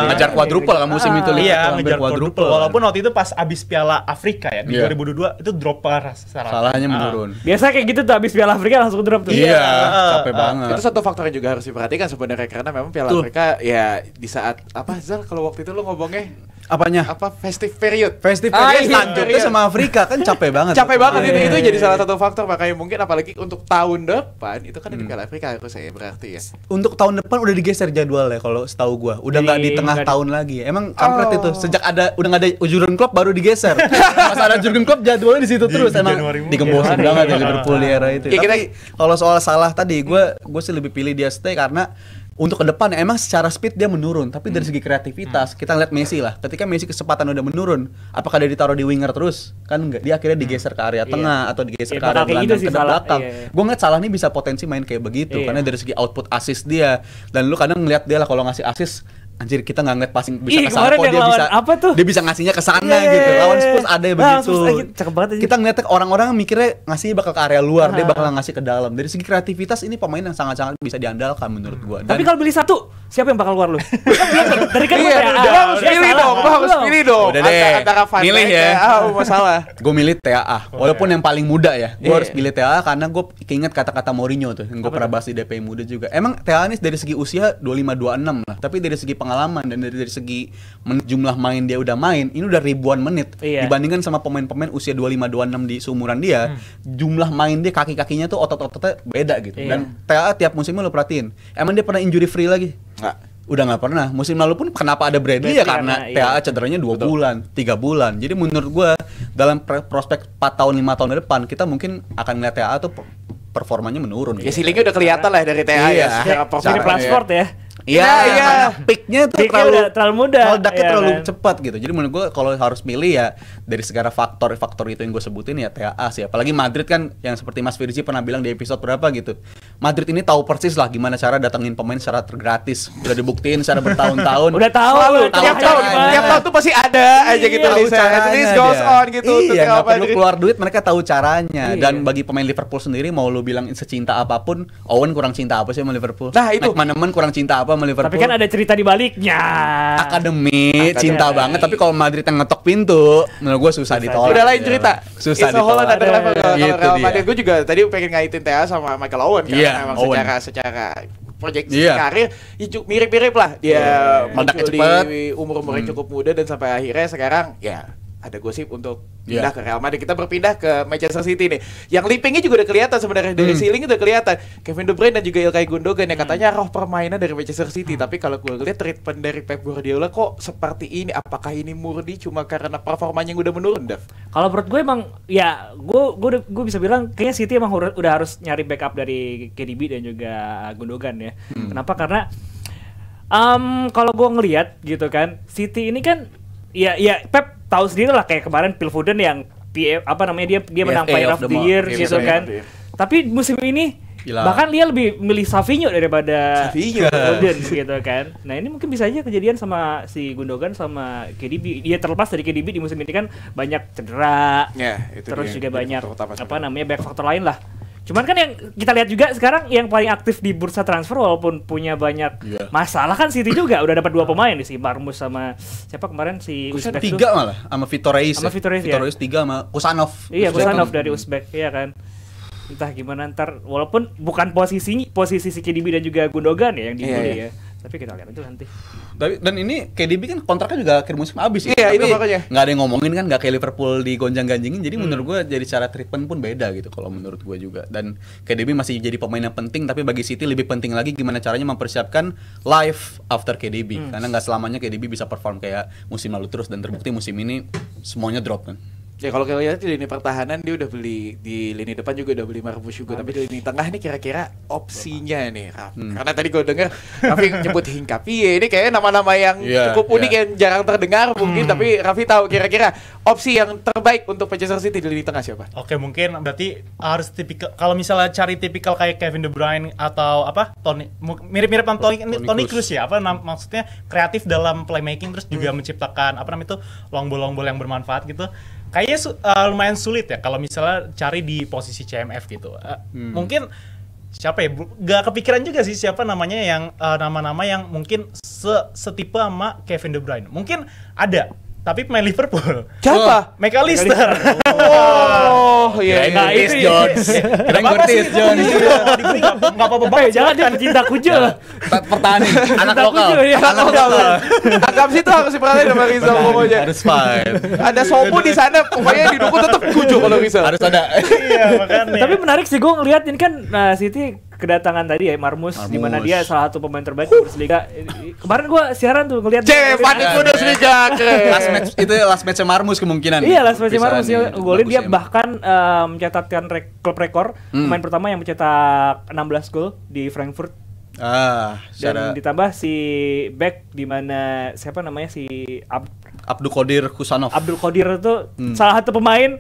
ngejar quadruple kan musim itu. Iya, ngejar quadruple. Walaupun waktu itu pas abis Piala Afrika ya di 2022 itu drop parah. Salahnya menurun. Biasa kayak gitu tuh abis Piala Afrika langsung drop tuh. Iya, capek banget. Itu satu faktor yang juga harus diperhatikan sebenarnya, karena memang Piala Afrika ya di saat apa Zal, kalau waktu itu lo ngomongnya apanya? Apa festive period? Festive period lanjutnya sama Afrika kan capek banget. Capek banget itu jadi salah satu faktor, makanya mungkin apalagi untuk tahun depan itu kan di Piala Afrika harus saya berarti ya. Untuk tahun depan udah digeser jadwalnya kalau setahu gua. Udah nggak di tengah tahun lagi. Emang kampret itu. Sejak udah nggak ada Jurgen Klopp baru digeser. Pas ada Jurgen Klopp jadwalnya di situ terus. Emang digembosin banget ya Liverpool di era itu. Tapi kalau soal Salah tadi, gua sih lebih pilih dia stay karena untuk ke depan emang secara speed dia menurun, tapi dari segi kreativitas kita lihat Messi lah. Ketika Messi kecepatan udah menurun, apakah dia ditaruh di winger terus? Kan enggak, dia akhirnya digeser ke area tengah atau digeser ke area gelandang ke belakang. Gue ngeliat Salah nih bisa potensi main kayak begitu karena dari segi output assist dia, dan lu kadang ngeliat dia lah kalau ngasih assist, anjir kita nggak ngeliat passing bisa ke sana, kok dia bisa dia bisa ngasihnya ke sana gitu. Lawan Spurs ada ya begitu. Kita ngeliat orang-orang mikirnya ngasih bakal ke area luar, dia bakal ngasih ke dalam. Dari segi kreativitas ini pemain yang sangat-sangat bisa diandalkan menurut gua. Tapi kalau pilih satu, siapa yang bakal keluar lu? Tadi kan harus pilih dong, harus pilih dong. Antara Van Dijk ya. Masalah. Gue milih TAA. Walaupun yang paling muda ya. Gue harus pilih TAA karena gue keinget kata-kata Mourinho tuh yang gue pernah bahas di DPI muda juga. Emang TAA ini dari segi usia 25-26 lah, tapi dari segi pengalaman dan dari segi jumlah main dia udah main, ini udah ribuan menit dibandingkan sama pemain-pemain usia 25-26 di seumuran dia. Jumlah main dia, kaki-kakinya tuh otot-ototnya beda gitu. Dan TAA tiap musimnya lo perhatiin, emang dia pernah injury free lagi? Nggak. Udah nggak pernah. Musim lalu pun kenapa ada Bradley ya karena TAA cederanya 2 bulan, 3 bulan. Jadi menurut gua dalam prospek 4 tahun 5 tahun ke depan kita mungkin akan ngeliat TAA tuh performanya menurun. Ya ceilingnya udah kelihatan lah dari TAA ya. Secara Rashford ya. Iya, peaknya tuh terlalu muda, produknya terlalu cepat gitu. Jadi menurut gue kalau harus milih ya dari segala faktor itu yang gue sebutin ya TAA sih. Apalagi Madrid kan yang seperti Mas Firji pernah bilang di episode berapa gitu. Madrid ini tahu persis lah gimana cara datengin pemain secara gratis. Udah dibuktiin secara bertahun-tahun. Udah tahu. Tiap tahun tuh pasti ada aja gitu. This goes on gitu. Iya, nggak perlu keluar duit, mereka tahu caranya. Dan bagi pemain Liverpool sendiri, mau lu bilang secinta apapun, Owen kurang cinta apa sih sama Liverpool? Nah itu. McManaman kurang cinta apa sama Liverpool? Tapi kan ada cerita di baliknya. Akademi, cinta banget. Tapi kalau Madrid yang ngetok pintu, menurut gue susah ditolak. Udah lain cerita. Susah ditolak. Kalau Madrid gue juga tadi pengen ngaitin TAA sama Michael Owen karena memang secara proyeksi karir mirip-mirip lah. Dia muncul di umur-umur yang cukup muda dan sampai akhirnya sekarang ya ada gosip untuk pindah ke Real Madrid. Kita berpindah ke Manchester City nih. Yang limpingnya juga udah kelihatan sebenarnya dari ceiling udah kelihatan. Kevin De Bruyne dan juga Ilkay Gundogan yang katanya roh permainan dari Manchester City. Tapi kalau gue lihat treatment dari Pep Guardiola kok seperti ini. Apakah ini murni cuma karena performanya yang udah menurun, Dav? Kalau menurut gue emang ya gue bisa bilang kayaknya City emang udah harus nyari backup dari KDB dan juga Gundogan ya. Kenapa? Karena kalau gue ngelihat gitu kan, City ini kan ya Pep tahu sendiri lah kayak kemarin Phil Foden yang dia menang Player of the Year gitu kan. Tapi musim ini bahkan dia lebih milih Savinho daripada Foden gitu kan. Nah ini mungkin bisa aja kejadian sama si Gundogan sama KDB. Dia terlepas dari KDB di musim ini kan banyak cedera. Terus juga banyak back faktor lain lah. Cuman kan yang kita lihat juga sekarang yang paling aktif di bursa transfer walaupun punya banyak masalah kan City juga udah dapat 2 pemain nih, si Marmus sama siapa kemarin si Uzbek 3 malah sama Vitor Reis. Vitor Reis 3 sama Kusanov. Iya, Kusanov dari Uzbek, iya kan. entah gimana ntar, walaupun bukan posisi si KDB dan juga Gundogan ya yang dibeli ya. Tapi kita lihat itu nanti. Dan ini KDB kan kontraknya juga akhir musim habis ya. Iya, Tapi itu makanya. nggak ada yang ngomongin kan, nggak kayak Liverpool digonjang-ganjingin. Jadi menurut gue jadi cara treatment pun beda gitu kalau menurut gue juga. Dan KDB masih jadi pemain yang penting, tapi bagi City lebih penting lagi gimana caranya mempersiapkan life after KDB. Karena nggak selamanya KDB bisa perform kayak musim lalu terus, dan terbukti musim ini semuanya drop kan. Ya kalau kita lihat di lini pertahanan dia udah beli, di lini depan juga udah beli Marmoush juga, tapi di lini tengah ini kira-kira opsinya nih Raf. Karena tadi gue denger Raffi nyebut Hinkapie, ini kayaknya nama-nama yang cukup unik yang jarang terdengar mungkin, tapi Raffi tahu kira-kira opsi yang terbaik untuk Manchester City di lini tengah siapa? Oke, mungkin berarti harus tipikal, kalau misalnya cari tipikal kayak Kevin De Bruyne atau apa Toni, mirip-mirip sama Toni Kroos ya, apa maksudnya kreatif dalam playmaking, terus juga menciptakan apa namanya itu long ball yang bermanfaat gitu. Kayaknya lumayan sulit ya kalau misalnya cari di posisi CMF gitu. Mungkin siapa ya? Gak kepikiran juga sih siapa namanya yang nama-nama yang mungkin setipe sama Kevin De Bruyne. Mungkin ada, tapi pemain Liverpool. Siapa? McAllister. Oh iya. Nah, itu Jones. Keren Curtis Jones. Enggak apa-apa banget. Jangan dia pecinta kucel. Pertahanin anak lokal. Anak lokal. Agam sih tuh harus diperhatiin sama Rizal pokoknya. Harus fine. Ada Sobu di sana, pokoknya di dukun tetap kucu kalau Rizal. Harus ada. Iya, makanya. Tapi menarik sih gue ngeliat ini kan City kedatangan tadi ya Marmoush, di mana dia salah satu pemain terbaik di Bundesliga. Kemarin gue siaran tuh ngeliat Fanatik Bundesliga. Last match Marmoush kemungkinan. Iya, last match Marmoush golin dia bahkan mencatatkan klub rekor pemain pertama yang mencetak 16 gol di Frankfurt. Dan ditambah si back di mana siapa namanya si Abdul Qadir Husanov. Abdul Qadir itu salah satu pemain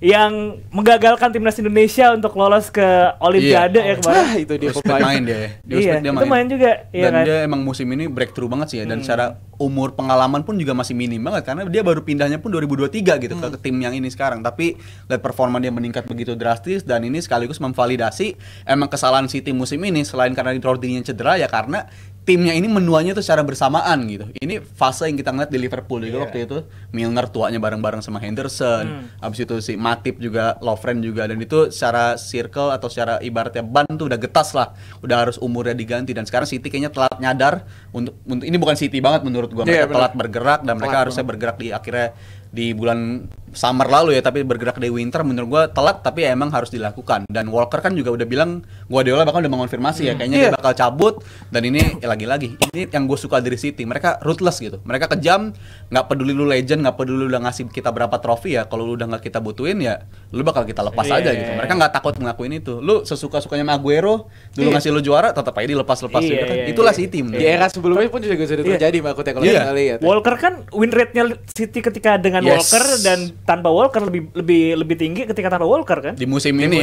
yang menggagalkan timnas Indonesia untuk lolos ke Olimpiade ya kemarin. Itu dia pemain dia. Iya, itu main juga. Dan kan? Dia emang musim ini breakthrough banget sih ya. Dan secara umur pengalaman pun juga masih minim banget, karena dia baru pindahnya pun 2023 gitu ke tim yang ini sekarang. Tapi lihat performa dia meningkat begitu drastis, dan ini sekaligus memvalidasi emang kesalahan City musim ini selain karena Rodrinya cedera ya karena timnya ini menuanya tuh secara bersamaan gitu. Ini fase yang kita ngeliat di Liverpool juga waktu itu. Milner tuanya bareng-bareng sama Henderson. Habis itu si Matip juga, Lovren juga, dan itu secara circle atau secara ibaratnya ban tuh udah getas lah. Udah harus umurnya diganti, dan sekarang City kayaknya telat nyadar untuk ini bukan City banget menurut gua. Mereka telat bergerak, dan mereka harusnya bergerak di akhirnya di bulan summer lalu ya, tapi bergerak di winter menurut gua telat, tapi ya emang harus dilakukan. Dan Walker kan juga udah bilang, Guardiola bahkan udah mengonfirmasi ya kayaknya dia bakal cabut. Dan ini lagi-lagi ini yang gue suka dari City, mereka ruthless gitu, mereka kejam, nggak peduli lu legend, nggak peduli lu udah ngasih kita berapa trofi ya, kalau lu udah nggak kita butuhin ya lu bakal kita lepas aja gitu. Mereka nggak takut ngelakuin itu. Lu sesuka-sukanya sama Aguero dulu ngasih lu juara, tetap aja dilepas-lepas gitu kan. Itulah City di era sebelumnya pun juga sudah terjadi makanya kalau kita lihat. Walker kan win rate-nya City ketika dengan Walker dan tanpa Walker lebih tinggi ketika tanpa Walker kan. Di musim ini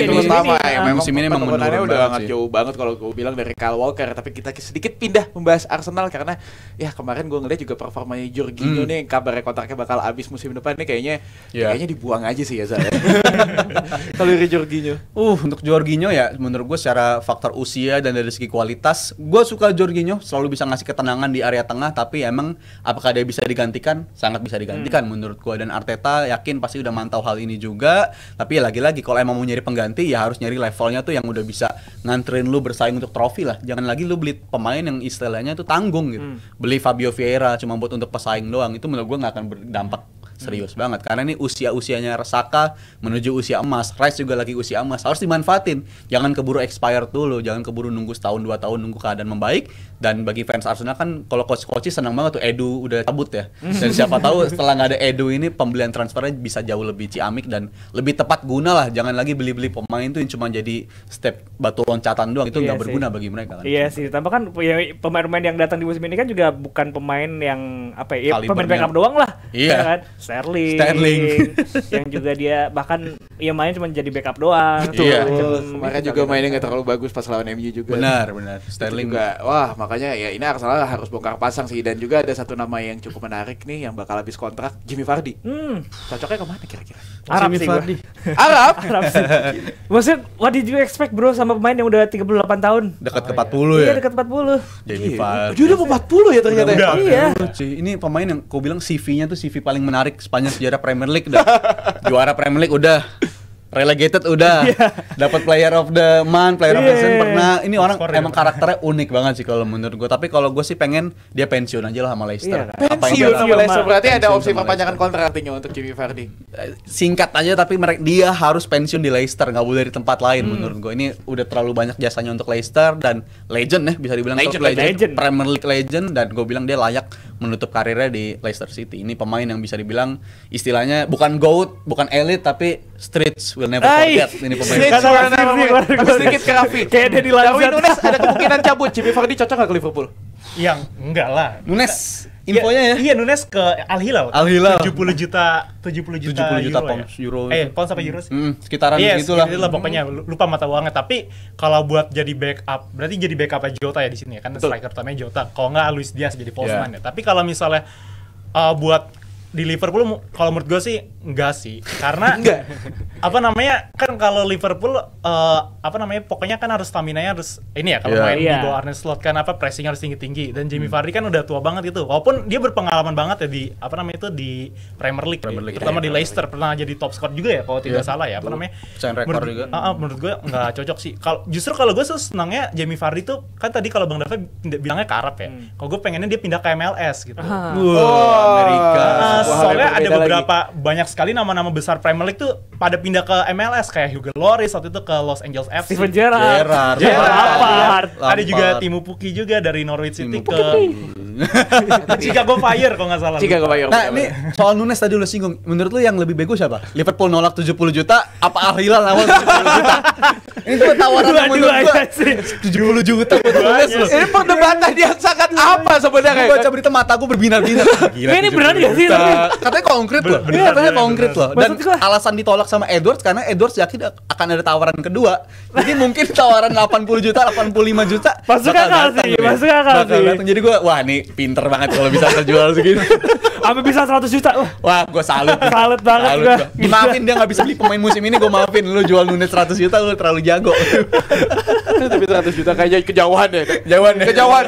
itu pertama ya. Memang musim ini memang menurun udah sangat jauh banget kalau gue bilang dari Kyle Walker. Tapi kita sedikit pindah membahas Arsenal karena ya kemarin gue ngeliat juga performanya Jorginho nih, yang kabarnya kontraknya bakal habis musim depan nih, kayaknya dibuang aja sih ya saya. Kalau dari Jorginho. Untuk Jorginho ya menurut gue secara faktor usia dan dari segi kualitas, gue suka Jorginho, selalu bisa ngasih ketenangan di area tengah. Tapi emang apakah dia bisa digantikan? Sangat bisa digantikan menurut gue. Dan Arteta yakin pasti udah mantau hal ini juga. Tapi ya lagi-lagi kalau emang mau nyari pengganti ya harus nyari levelnya tuh yang udah bisa nganterin lu bersaing untuk trofi lah. Jangan lagi lu beli pemain yang istilahnya tuh tanggung gitu. Beli Fabio Vieira cuma buat untuk pesaing doang, itu menurut gue nggak akan berdampak serius banget, karena ini usianya Saka menuju usia emas. Rice juga lagi usia emas, harus dimanfaatin. Jangan keburu expired dulu, jangan keburu nunggu setahun 2 tahun nunggu keadaan membaik. Dan bagi fans Arsenal kan kalau coach senang banget tuh Edu udah cabut ya. Dan siapa tahu setelah nggak ada Edu ini pembelian transfernya bisa jauh lebih ciamik dan lebih tepat guna lah. Jangan lagi beli pemain tuh yang cuma jadi step batu loncatan doang, itu nggak berguna bagi mereka kan. Iya sih, tambah kan pemain-pemain yang datang di musim ini kan juga bukan pemain yang apa ya, pemain backup doang lah. Iya kan? Sterling. Yang juga dia bahkan ya main cuma jadi backup doang. Iya. Kemarin juga mainnya nggak terlalu bagus pas lawan MU juga. Benar. Sterling juga. Wah, makanya ya ini Arsenal harus bongkar pasang sih. Dan juga ada satu nama yang cukup menarik nih yang bakal habis kontrak, Jimmy Vardy. Cocoknya kemana kira-kira? Arab sih gua. Arab sih. Maksudnya what did you expect bro sama pemain yang udah 38 tahun? Dekat ke 40 ya? Iya, dekat 40. Jimmy Vardy. Dia udah mau 40 ya ternyata. Iya. Ini pemain yang kau bilang CV-nya tuh CV paling menarik sepanjang sejarah Premier League dah. Juara Premier League udah, relegated udah, dapat player of the month, player of the season pernah. Ini orang emang karakternya unik banget sih kalau menurut gue. Tapi kalau gue sih pengen dia pensiun aja lah sama Leicester. Pensiun sama Leicester berarti ada opsi perpanjangan kontrak artinya untuk Jamie Vardy. Singkat aja tapi dia harus pensiun di Leicester, nggak boleh di tempat lain menurut gue. Ini udah terlalu banyak jasanya untuk Leicester dan legend ya bisa dibilang legend. Premier League legend, dan gue bilang dia layak menutup karirnya di Leicester City. Ini pemain yang bisa dibilang istilahnya bukan GOAT, bukan elite, tapi streets will never forget. Ini pemain. Tapi sedikit ke Raffi. Kayak dia di Darwin Nunes ada kemungkinan cabut. Jamie Vardy cocok nggak ke Liverpool? Yang enggak lah. Nunes infonya ya? Iya, Nunes ke Al Hilal. 70 juta euro. Pound sampai euro sih. Sekitaran segitulah. Itulah pokoknya lupa mata uangnya. Tapi kalau buat jadi backup, berarti jadi backup Jota ya di sini ya. Kan striker utamanya Jota. Kalau nggak Luis Diaz jadi postman ya. Tapi kalau misalnya buat di Liverpool, kalau menurut gue sih enggak sih, karena apa namanya, kan kalau Liverpool pokoknya kan harus stamina-nya harus ini ya, kalau main di bawah Arne Slot kan pressing harus tinggi-tinggi, dan Jamie Vardy kan udah tua banget gitu, walaupun dia berpengalaman banget ya di di Premier League terutama di Leicester, pernah jadi top scorer juga ya kalau tidak salah ya, menurut gue nggak cocok sih. Justru kalau gue senangnya Jamie Vardy tuh kan tadi kalau Bang Dafa bilangnya ke Arab ya, kalau gue pengennya dia pindah ke MLS gitu. Amerika. Soalnya ada beberapa banyak sekali nama-nama besar Premier League tuh pada pindah ke MLS, kayak Hugo Lloris waktu itu ke Los Angeles FC. Steven Gerrard. Ada juga Timo Pukki juga dari Norwich City ke Chicago Fire kalau nggak salah. Chicago Fire. Nah, ini soal Nunes tadi lu singgung. Menurut lu yang lebih bego siapa? Liverpool nolak 70 juta apa Al Hilal nawar 70 juta? Ini tuh tawaran yang menurut gua 70 juta buat Nunes loh. Ini perdebatan yang sangat apa sebenarnya? Gua baca berita mata gua berbinar-binar. Ini beneran enggak sih? Katanya konkret loh. Katanya konkret loh. Dan alasan ditolak sama Edwards karena Edwards yakin akan ada tawaran kedua. Jadi mungkin tawaran 80 juta, 85 juta masuk akal sih. Jadi gua wah nih pinter banget kalau bisa terjual segitu. Sampai bisa 100 juta. Wah, gua salut. Salut banget gua. Maafin dia enggak bisa beli pemain musim ini, gua maafin. Lu jual Nunes 100 juta lu terlalu jago. Tapi 100 juta kayaknya kejauhan deh. Kejauhan.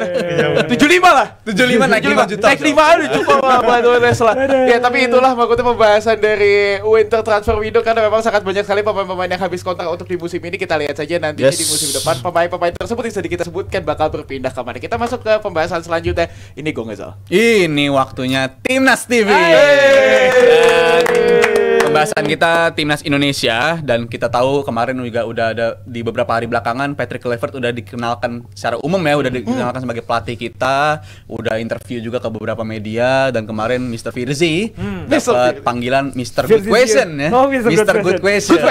75 lah. 75 naik 5 juta. Naik 5 aja cukup buat Nunes lah. Ya, tapi itulah maksudnya pembahasan dari winter transfer window, karena memang sangat banyak sekali pemain-pemain yang habis kontrak untuk di musim ini. Kita lihat saja nanti di musim depan pemain-pemain tersebut yang sedikit kita sebutkan bakal berpindah kemana. Kita masuk ke pembahasan selanjutnya. Ini Gongezal. Ini waktunya Timnas TV. Pembahasan kita Timnas Indonesia, dan kita tahu kemarin juga udah ada di beberapa hari belakangan Patrick Kluivert udah dikenalkan secara umum ya, udah dikenalkan sebagai pelatih kita, udah interview juga ke beberapa media, dan kemarin Mr. Firzi dapat panggilan Mr. Good Question ya. Mr. Good Question.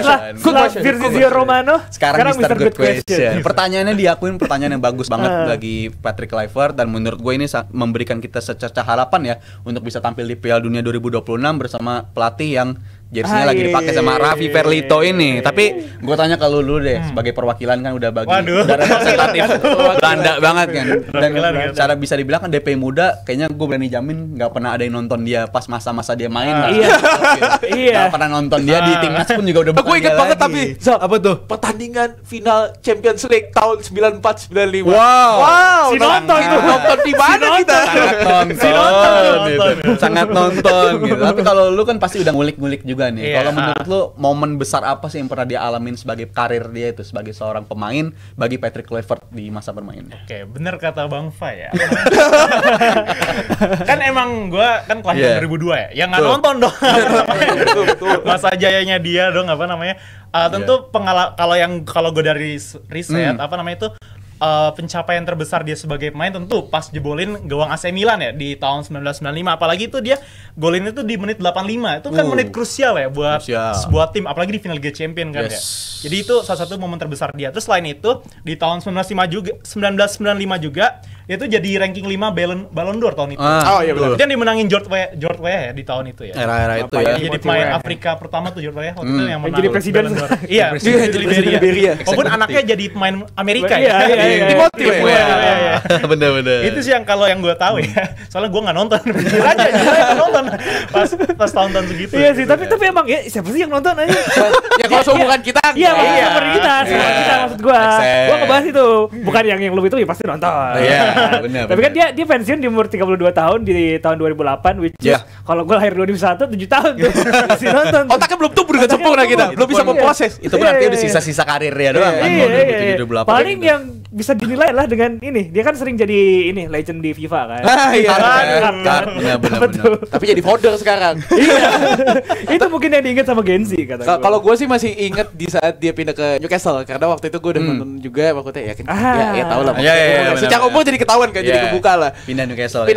Firzi Romano. Sekarang Mr. Good Question. Pertanyaannya diakuin pertanyaan yang bagus banget bagi Patrick Kluivert, dan menurut gue ini memberikan kita secercah harapan ya untuk bisa tampil di Piala Dunia 2026 bersama pelatih yang jersinya lagi dipakai sama Raffi Perlito ini. Tapi gue tanya ke lu deh, sebagai perwakilan kan udah udah representatif Belanda banget kan. Dan cara bisa dibilang kan DP muda, kayaknya gue berani jamin nggak pernah ada yang nonton dia pas masa-masa dia main. Nggak pernah nonton dia di timnas pun juga udah bukan. Gue inget banget tapi apa tuh? Pertandingan final Champions League tahun 94-95. Si nonton tuh. Nonton di mana kita? Sangat nonton gitu. Tapi kalau lu kan pasti udah ngulik-ngulik juga nih. Kalau menurut lu momen besar apa sih yang pernah dia alamin sebagai karir dia itu sebagai seorang pemain bagi Patrick Kluivert di masa bermain? Oke, bener kata Bang Fa ya. Kan emang gua kan kelahiran 2002 ya. Yang nggak nonton dong. Masa jayanya dia dong tentu kalau gue dari riset itu pencapaian terbesar dia sebagai pemain tentu pas jebolin gawang AC Milan ya di tahun 1995, apalagi itu dia golin itu di menit 85. Itu kan menit krusial ya buat sebuah tim, apalagi di final Liga Champions kan ya. Jadi itu salah satu momen terbesar dia. Terus selain itu di tahun 1995 juga itu jadi ranking 5 Ballon d'Or tahun itu. Iya betul. Dia dimenangin George Weah ya di tahun itu ya. Era-era itu ya. Jadi pemain Afrika pertama tuh George Weah waktu itu yang menang. Jadi presiden. Iya, di Liberia. Walaupun anaknya jadi pemain Amerika ya. Timothy Bener-bener. Itu sih yang kalau yang gue tahu ya. Soalnya gue nggak nonton. Jujur aja nggak nonton pas tahun-tahun segitu. Iya sih, tapi emang ya siapa sih yang nonton aja? Ya kalau seumuran kita. Iya, seumuran kita maksud gua. Gua ngebahas itu, bukan yang lu itu ya pasti nonton. Iya, benar. Tapi kan dia pensiun di umur 32 tahun di tahun 2008, which is kalau gua lahir 2001 7 tahun tuh masih nonton. Otaknya belum tumbuh dengan sempurna kita, belum bisa memproses. Itu berarti udah sisa-sisa karirnya doang kan. Iya. Paling yang bisa dinilai lah dengan ini, dia kan sering jadi ini legend di FIFA kan. Iya. Benar. Tapi jadi founder sekarang. Iya. Itu mungkin yang diingat sama Gen Z kata gua. Kalau gue sih masih inget di saat dia pindah ke Newcastle, karena waktu itu gue udah nonton juga maksudnya ya kan. Ya tahu lah. Secara umum jadi ketahuan kan, jadi kebuka lah. Pindah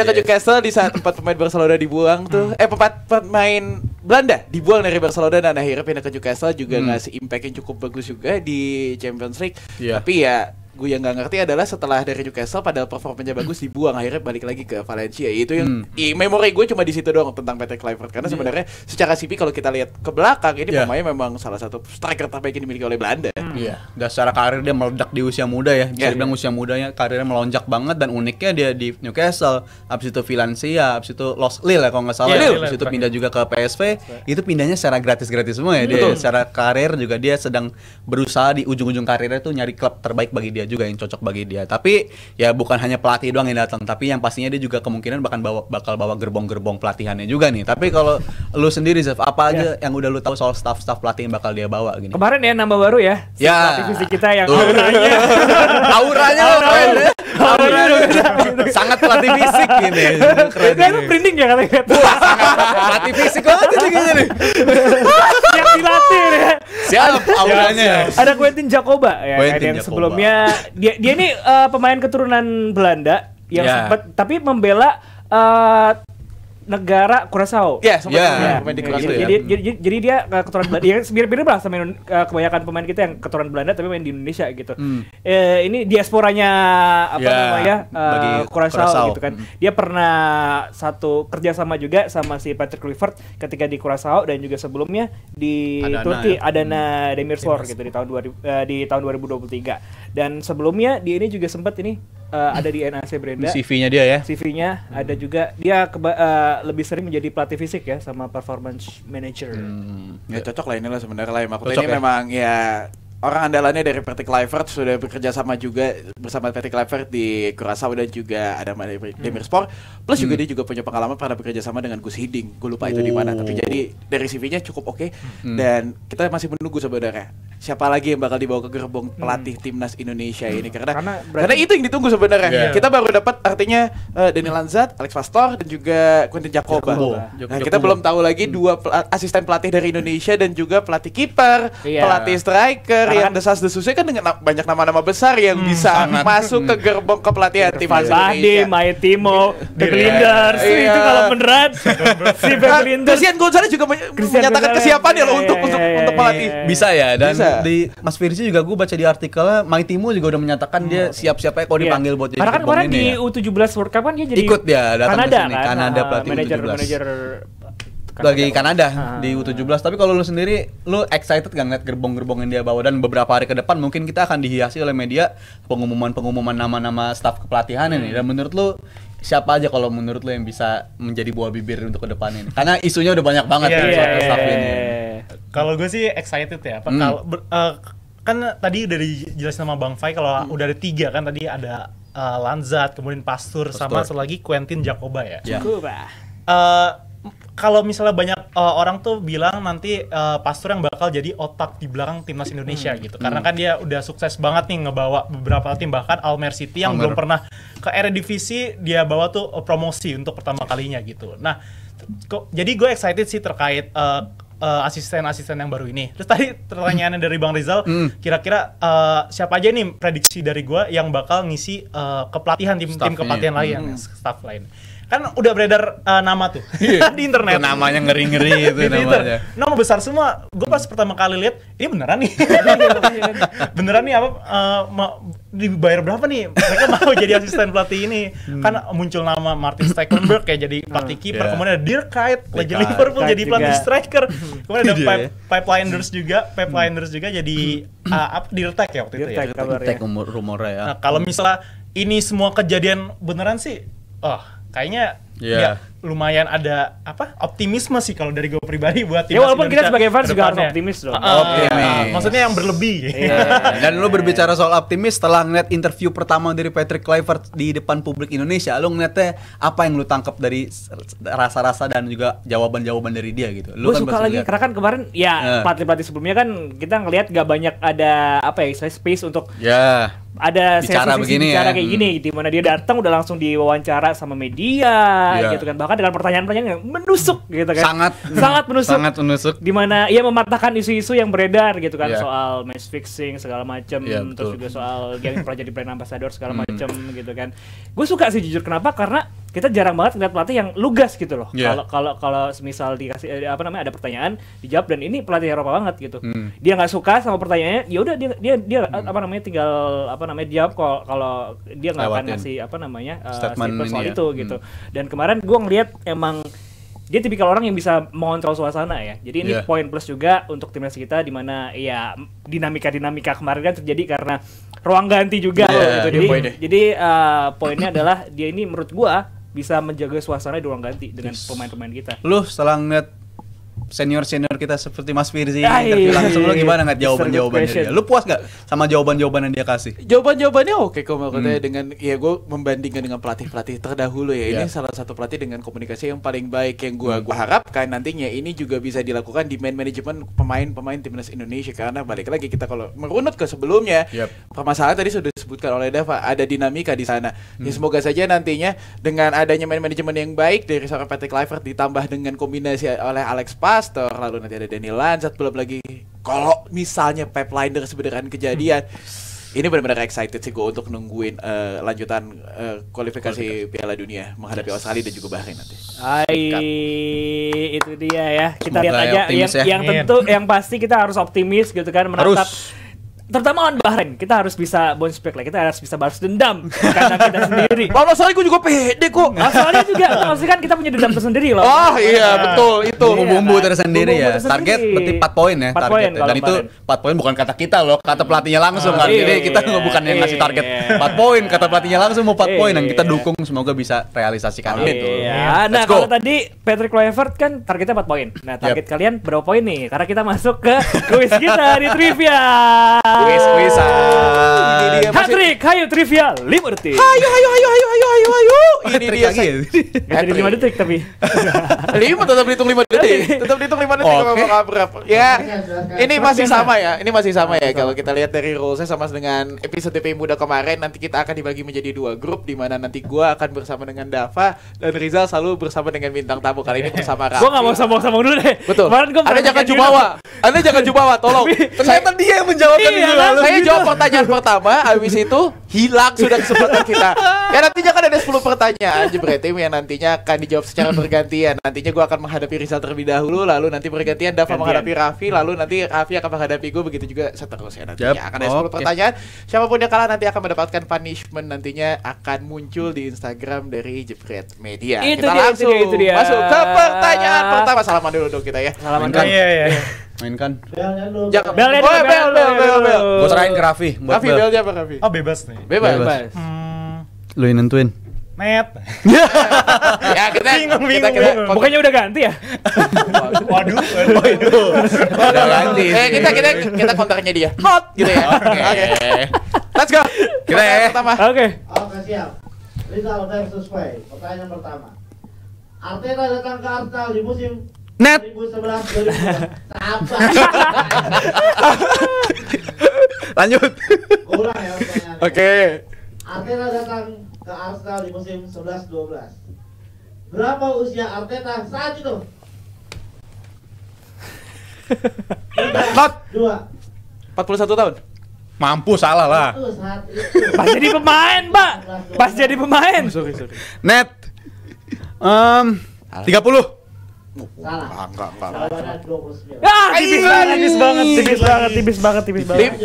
ke Newcastle di saat 4 pemain Barcelona dibuang tuh. 4 pemain Belanda dibuang dari Barcelona dan akhirnya pindah ke Newcastle juga ngasih impact yang cukup bagus juga di Champions League. Tapi ya gue yang nggak ngerti adalah setelah dari Newcastle padahal performanya bagus dibuang, akhirnya balik lagi ke Valencia. Itu yang memori gue cuma di situ doang tentang Patrick Kluivert, karena sebenarnya secara CV kalau kita lihat ke belakang ini pemainnya memang salah satu striker terbaik yang dimiliki oleh Belanda. Iya. Dan secara karir dia meledak di usia muda ya. Bisa dibilang usia mudanya karirnya melonjak banget, dan uniknya dia di Newcastle, habis itu Valencia, habis itu Los Lille ya kalau nggak salah. Habis itu pindah juga ke PSV. Itu pindahnya secara gratis-gratis semua ya. Dia secara karir juga dia sedang berusaha di ujung-ujung karirnya tuh nyari klub terbaik bagi dia juga yang cocok bagi dia. Tapi ya bukan hanya pelatih doang yang datang, tapi yang pastinya dia juga kemungkinan bakal bawa gerbong-gerbong pelatihannya juga nih. Tapi kalau lu sendiri Zef, apa aja yang udah lu tahu soal staff pelatih yang bakal dia bawa gini? Kemarin ya nambah baru ya. Pelatih fisik kita yang auranya sangat pelatih fisik gini. Keren. Itu branding ya katanya. Pelatih fisik banget ini kayaknya nih. Yang dilatih ya. Siap auranya. Ada Quentin Jacoba ya kan, yang sebelumnya dia ini pemain keturunan Belanda yang sempat tapi membela negara Curaçao. Iya, sempat pemain di Curaçao. Jadi dia keturunan Belanda. Ya mirip-mirip lah sama kebanyakan pemain kita yang keturunan Belanda tapi main di Indonesia gitu. Ini diasporanya Curaçao gitu kan. Dia pernah satu kerjasama juga sama si Patrick Kluivert ketika di Curaçao, dan juga sebelumnya di Turki Adana Demirspor gitu di tahun 2023. Dan sebelumnya dia ini juga sempat ada di NAC Breda. CV-nya dia ya. CV-nya ada juga dia lebih sering menjadi pelatih fisik ya sama performance manager. Ya cocok lah inilah sebenarnya lah. Maksudnya ini memang ya orang andalannya dari Patrick Kluivert, sudah bekerja sama juga bersama Patrick Kluivert di Curaçao dan juga ada Demirspor. Plus juga dia juga punya pengalaman pernah bekerja sama dengan Gus Hiddink. Gue lupa itu di mana, tapi jadi dari CV-nya cukup oke. Dan kita masih menunggu sebenarnya siapa lagi yang bakal dibawa ke gerbong pelatih timnas Indonesia ini, karena itu yang ditunggu sebenarnya. Kita baru dapat artinya Daniel Lanzat, Alex Pastor dan juga Quentin Jacoba. Nah, kita belum tahu lagi dua asisten pelatih dari Indonesia dan juga pelatih kiper, pelatih striker yang desas-desusnya kan dengan banyak nama-nama besar yang bisa masuk ke gerbong kepelatihan timnas Indonesia. Maetimo, Berlinders, itu kalau beneran si Berlinders. Christian Gonzalez juga menyatakan kesiapannya loh untuk pelatih. Bisa ya, dan di Mas Firzi juga gue baca di artikelnya Maetimo juga udah menyatakan dia siap-siap aja kalau dipanggil buat jadi karena kan kemarin di U17 World Cup kan dia jadi ikut dia datang ke sini, kan? Kanada pelatih manajer lagi Kanada di U17. Tapi kalau lu sendiri, lu excited gak ngeliat gerbong-gerbong yang dia bawa? Dan beberapa hari ke depan mungkin kita akan dihiasi oleh media pengumuman nama-nama staf kepelatihan ini. Dan menurut lu siapa aja kalau menurut lu yang bisa menjadi buah bibir untuk ke depan ini? Karena isunya udah banyak banget soal staff ini. Kalau gue sih excited ya. Kalau kan tadi udah dijelasin sama Bang Fai kalau udah ada 3 kan, tadi ada Lanzat, kemudian Pastur, sama satu lagi Quentin Jacoba ya. Kalau misalnya banyak orang tuh bilang nanti Pastur yang bakal jadi otak di belakang timnas Indonesia gitu. Karena kan dia udah sukses banget nih ngebawa beberapa tim, bahkan Almer City yang belum pernah ke Eredivisie dia bawa tuh promosi untuk pertama kalinya gitu. Nah, jadi gue excited sih terkait asisten-asisten yang baru ini. Terus tadi pertanyaannya dari Bang Rizal, kira-kira siapa aja nih prediksi dari gue yang bakal ngisi kepelatihan tim kepelatihan lain, staff lain. Kan udah beredar nama tuh di internet. Itu namanya ngeri-ngeri itu namanya. Nama besar semua. Gue pas pertama kali lihat, ini beneran nih. Beneran nih apa dibayar berapa nih? Mereka mau jadi asisten pelatih ini. Kan muncul nama Martin Stekelenburg kayak jadi pelatih kiper, kemudian ada Dirk Kuyt legend Liverpool jadi pelatih striker. Kemudian ada Pipeliners juga jadi Dirk ya waktu itu ya. Dirk rumornya ya. Nah, kalau misalnya ini semua kejadian beneran sih, kayaknya ya lumayan ada optimisme sih kalau dari gue pribadi buat ya walaupun kita sebagai fans juga harus optimis dong. Maksudnya yang berlebih. Dan lu berbicara soal optimis setelah ngeliat interview pertama dari Patrick Kluivert di depan publik Indonesia, lu ngeliatnya apa yang lu tangkap dari rasa-rasa dan juga jawaban-jawaban dari dia gitu? Gue suka lagi karena kan kemarin pelatih-pelatih sebelumnya kan kita ngelihat gak banyak ada space untuk ada bicara begini bicara kayak gini, di mana dia datang udah langsung diwawancara sama media gitu kan, bahkan dengan pertanyaan-pertanyaan yang menusuk gitu kan, sangat menusuk, di mana ia mematahkan isu-isu yang beredar gitu kan, soal match fixing segala macam, terus juga soal yang pernah jadi brand ambassador segala macam gitu kan. Gue suka sih jujur, kenapa? Karena kita jarang banget ngeliat pelatih yang lugas gitu loh. Kalau misal dikasih ada pertanyaan dijawab, dan ini pelatih Eropa banget gitu. Dia nggak suka sama pertanyaannya, ya udah dia tinggal jawab kalau dia nggak akan ngasih statement soal itu gitu. Dan kemarin gue ngeliat emang dia tipikal orang yang bisa mengontrol suasana ya. Jadi ini poin plus juga untuk timnas kita, di mana ya dinamika kemarin kan terjadi karena ruang ganti juga gitu. Jadi poinnya adalah dia ini menurut gua bisa menjaga suasana di ruang ganti dengan pemain-pemain kita. Lu setelah ngeliat senior kita seperti Mas Firzi interview langsung, lu gimana nggak jawaban-jawabannya dia? Lu puas nggak sama jawaban-jawaban yang dia kasih? Jawaban-jawabannya oke kok, makanya dengan gue membandingkan dengan pelatih-pelatih terdahulu ya. Ini salah satu pelatih dengan komunikasi yang paling baik yang gue harapkan nantinya ini juga bisa dilakukan di manajemen pemain-pemain timnas Indonesia, karena balik lagi kita kalau merunut ke sebelumnya, permasalahan tadi sudah disebutkan oleh Dava, ada dinamika di sana. Ya semoga saja nantinya dengan adanya manajemen yang baik dari seorang Patrick Kluivert ditambah dengan kombinasi oleh Alex Pastor, lalu nanti ada Daniel Lanzat, belum lagi kalau misalnya Pep Lijnders beneran kejadian, ini benar-benar excited sih gue untuk nungguin lanjutan kualifikasi Piala Dunia menghadapi Australia dan juga Bahrain nanti. Itu dia ya. Kita lihat aja yang tentu yang pasti kita harus optimis gitu kan, menatap terutama lawan Bahrain, kita harus bisa bounce back lah, kita harus bisa balas dendam karena kita sendiri. Lawan Australia gue juga pede kok. Australia juga, maksudnya kan kita punya dendam tersendiri loh. Betul itu. Bumbu tersendiri ya. Target berarti 4 poin ya. 4 poin. Dan itu 4 poin bukan kata kita loh, kata pelatihnya langsung kan. Jadi kita bukan yang ngasih target 4 poin, kata pelatihnya langsung mau 4 poin, dan kita dukung semoga bisa realisasikan itu. Nah kalau tadi Patrick Kluivert kan targetnya 4 poin. Nah target kalian berapa poin nih? Karena kita masuk ke kuis kita di trivia. Hat-trick, hayu trivia 5 detik. Hayu. Ini dia sih. Gak jadi 5 detik tapi. 5 tetap dihitung 5 detik. Tetap dihitung 5 detik berapa. Ya, ini masih sama ya. Kalau kita lihat dari rulesnya sama dengan episode DP Muda kemarin, nanti kita akan dibagi menjadi 2 grup, di mana nanti gua akan bersama dengan Dava dan Rizal selalu bersama dengan bintang tamu, kali ini bersama Raffi. Gua enggak mau sombong-sombong dulu deh. Betul. Anda jangan jumawa, tolong. Ternyata dia yang menjawabkan itu lalu. Saya jawab pertanyaan pertama, habis itu hilang sudah kesempatan kita. Ya nantinya kan ada 10 pertanyaan jebret tim yang nantinya akan dijawab secara bergantian. Nantinya gue akan menghadapi Rizal terlebih dahulu, lalu nanti bergantian Dava menghadapi Raffi, lalu nanti Raffi akan menghadapi gue, begitu juga seterusnya nantinya. Akan ada 10 pertanyaan. Siapapun yang kalah nanti akan mendapatkan punishment, nantinya akan muncul di Instagram dari Jebret Media. Itu kita dia, langsung masuk ke pertanyaan pertama. Salaman dulu dong kita ya. Salaman kan. Iya. Mainkan. Bel. Gue serahin ke Raffi. Raffi belnya apa Raffi? Oh bebas nih. Bebas. Lu yang nentuin. Net. Ya kita bingung. Bukannya udah ganti ya? Waduh. Udah ganti. Kita kontaknya dia. Not gitu ya. Oke. Let's go. Kita ya. Pertama. Oke, siap. Rizal versus Faye. Pertanyaan pertama. Arteta datang ke Arsenal di musim Net 2011-2012. Sabar. Lanjut. Ulang ya pertanyaannya. Oke. Arteta datang ke Arsenal di musim 11-12. Berapa usia Arteta saat itu? Not 2. 41 tahun. Mampu salah lah. Itu saat itu. pas jadi pemain, Mbak. Pas jadi pemain. Sorry. Net 30. Salah. Enggak. Jawabannya 29. Tipis banget.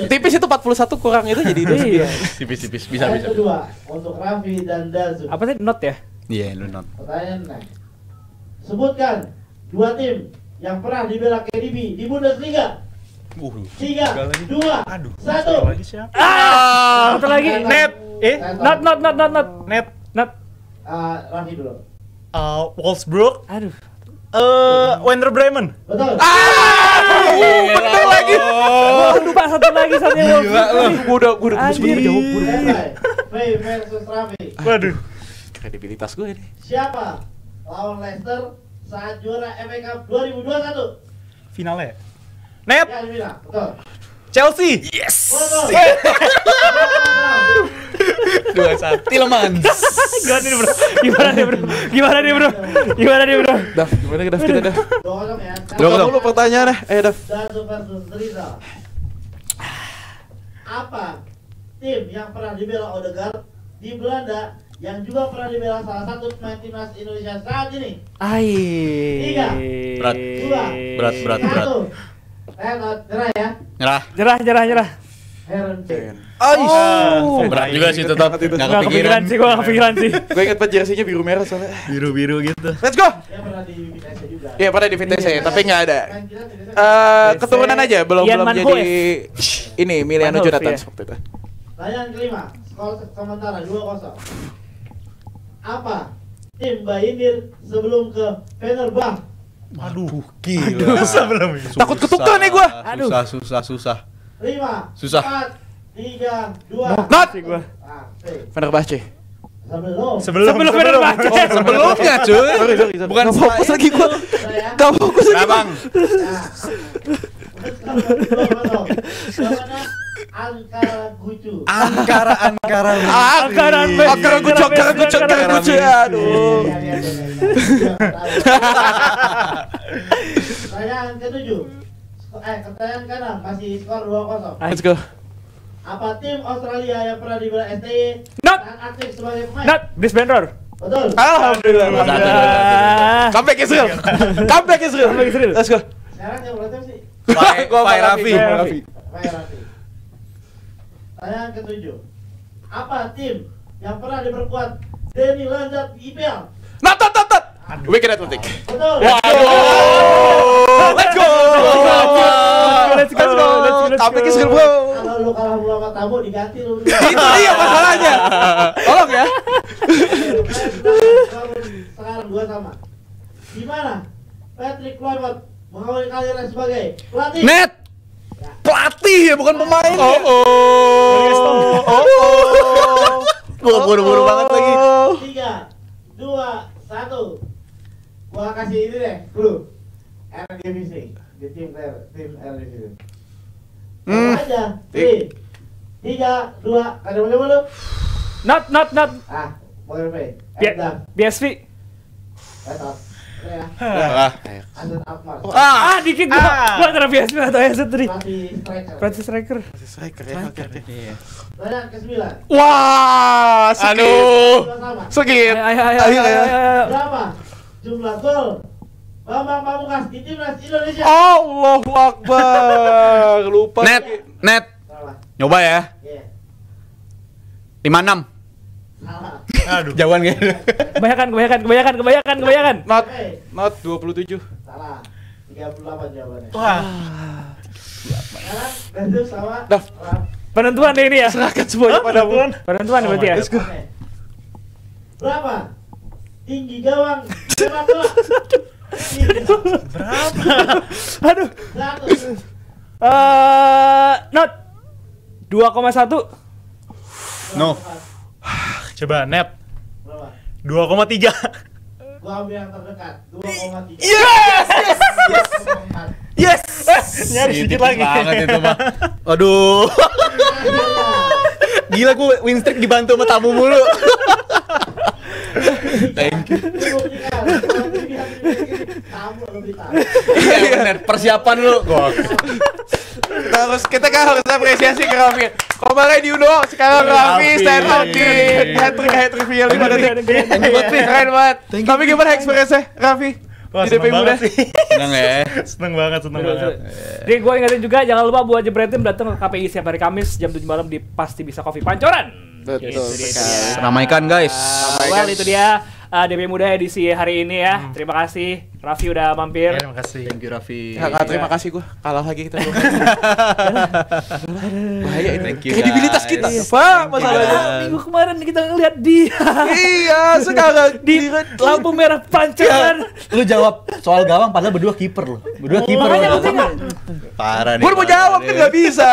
Tipis itu 41 kurang itu jadi 29. Tipis. Bisa. Pertanyaan kedua untuk Raffi dan Dazu. Apa tadi not ya? Iya, lu not. Pertanyaan next. Sebutkan 2 tim yang pernah dibela KDB di Bundesliga. 3, 2, 1. Lagi siapa? Satu lagi. Net. Not. Net. Raffi dulu. Wolfsburg. Aduh. Werder Bremen. Betul. Betul lagi. Lupa satu lagi satunya. Gua udah Anjir. Faye versus Raffi. Waduh. Kredibilitas gue ini. Siapa lawan Leicester saat juara FA Cup 2021? Finalnya. Net. Ya, Dimina. Betul. Chelsea. Betul. 2-1 Tielemans. Gimana nih bro? Daf, gimana Daf kita Daf? 2-0 ya. Buka dulu pertanyaannya. Daf. Dansu versus Rizal. Apa tim yang pernah dibela Odegaard di Belanda yang juga pernah dibela salah satu pemain timnas Indonesia saat ini? Tiga. Berat. Satu. Nyerah ya. Nyerah. Heron Kane. Berat juga sih tetap. Nggak kepikiran. Gue gak kepikiran sih. Gue inget pas jersey-nya biru merah soalnya. Biru-biru gitu. Let's go. Dia pernah di VTC juga. Iya, pernah di VTC tapi nggak ada. Main kita VTC. Keturunan aja belum Ian jadi Manhoef. ini Miliano Manhoef, Jonathan iya. waktu itu. Pertanyaan kelima, skor sementara 2-0. Apa tim Bayindir sebelum ke Fenerbahce? Aduh. Gila. Sebelum ini. Takut ketukan nih gua. Aduh. Susah. 5, Susah. 4, 3, 2. Not. Gua. Fenerbahce. Sebelum. Sebelum Fenerbahce. Sebelumnya cuy. Sorry. Bukan Nggak fokus lagi gua. Saya. Gak fokus lagi. Bang. Jawabannya Ankara Gucu. Angkara. Angkaran Gucu. Aduh. Pertanyaan ke-7. Pertanyaan ke-6 masih skor 2-0. Let's go. Apa tim Australia yang pernah dibela STY Not. dan aktif sebagai pemain? Not. Brisbane Roar. Betul. Alhamdulillah. Comeback Israel. Let's go. Sekarang yang berarti sih Fai Raffi. Raffi. Pertanyaan ke-7. Apa tim yang pernah diperkuat Denny Lanzat di IPL? Not. Wicked Athletic. Betul. Let's go. Comeback Israel bro. Kalau lu kalah sama tamu diganti lu. Itu dia masalahnya. Tolong ya. Sekarang 2 sama. Di mana Patrick Kluivert mengawali karirnya sebagai pelatih? Net. Pelatih ya bukan pemain. Gua buru-buru banget lagi. 3, 2, 1. Gua kasih ini deh, clue. RDVC di tim RDVC. Aja. 3, 2, ada boleh lu? Not. Boleh play. BSV. Betul. Ya. Azad Akmar. Dikit gua antara BSV atau AZ tadi. Pelatih striker. Striker. Oke. Pertanyaan ke-9. Wah, Segit. Ayo. Berapa jumlah gol Bambang Pamungkas di timnas Indonesia? Allahu Akbar. Lupa. Net. Salah. Nyoba ya. Iya. 56. Salah. Aduh. Jauhan gitu. Kebanyakan. Not 27. Salah. 38 jawabannya. Wah. Sekarang Dandu sama Daf. Raf. Penentuan deh ini ya. Serahkan semuanya padamu. Penentuan berarti ya. Let's go. Oke. Berapa tinggi gawang sepak bola? Aduh. 100. Not 2,1. No. Coba net. Berapa? 2,3. Gua ambil yang terdekat. 2,3. Yes. Nyari sedikit lagi. Banget itu mah. Aduh. Gila gue win streak dibantu sama tamu mulu. Thank you. Tamu lebih tahu. Iya bener, persiapan lu. Kita harus apresiasi ke Raffi. Kemarin di Uno, sekarang Raffi stand out di hat-trick final 5 detik. Keren banget. Tapi gimana ekspresinya Raffi? Wah, Di DP seneng muda. banget sih. Seneng ya. Seneng banget. Jadi gue ingetin juga jangan lupa buat Jebretin datang ke KPI setiap hari Kamis jam 7 malam di Pasti Bisa Coffee Pancoran. Betul Gitu, sekali. Ramaikan guys. Well, itu dia DP Muda edisi hari ini ya. Terima kasih. Raffi udah mampir. Ya, terima kasih. Thank you Raffi. Terima kasih gue. Kalah lagi kita. Bahaya ini. Thank you, Kredibilitas guys. kita. Pak, masalahnya. Minggu kemarin kita ngeliat dia Iya, sekarang di lampu merah pancaran. Lu jawab soal gawang padahal berdua kiper lu. Berdua kiper. Parah nih. Gue mau jawab kan nggak bisa.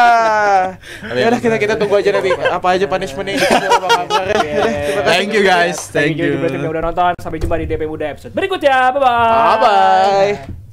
Ya udah kita tunggu aja nanti apa aja punishment yang dikasih sama Bang Akbar. Thank you guys. Thank you. Berarti udah nonton. Sampai jumpa di DP Muda episode berikutnya. Bye bye. Bye bye.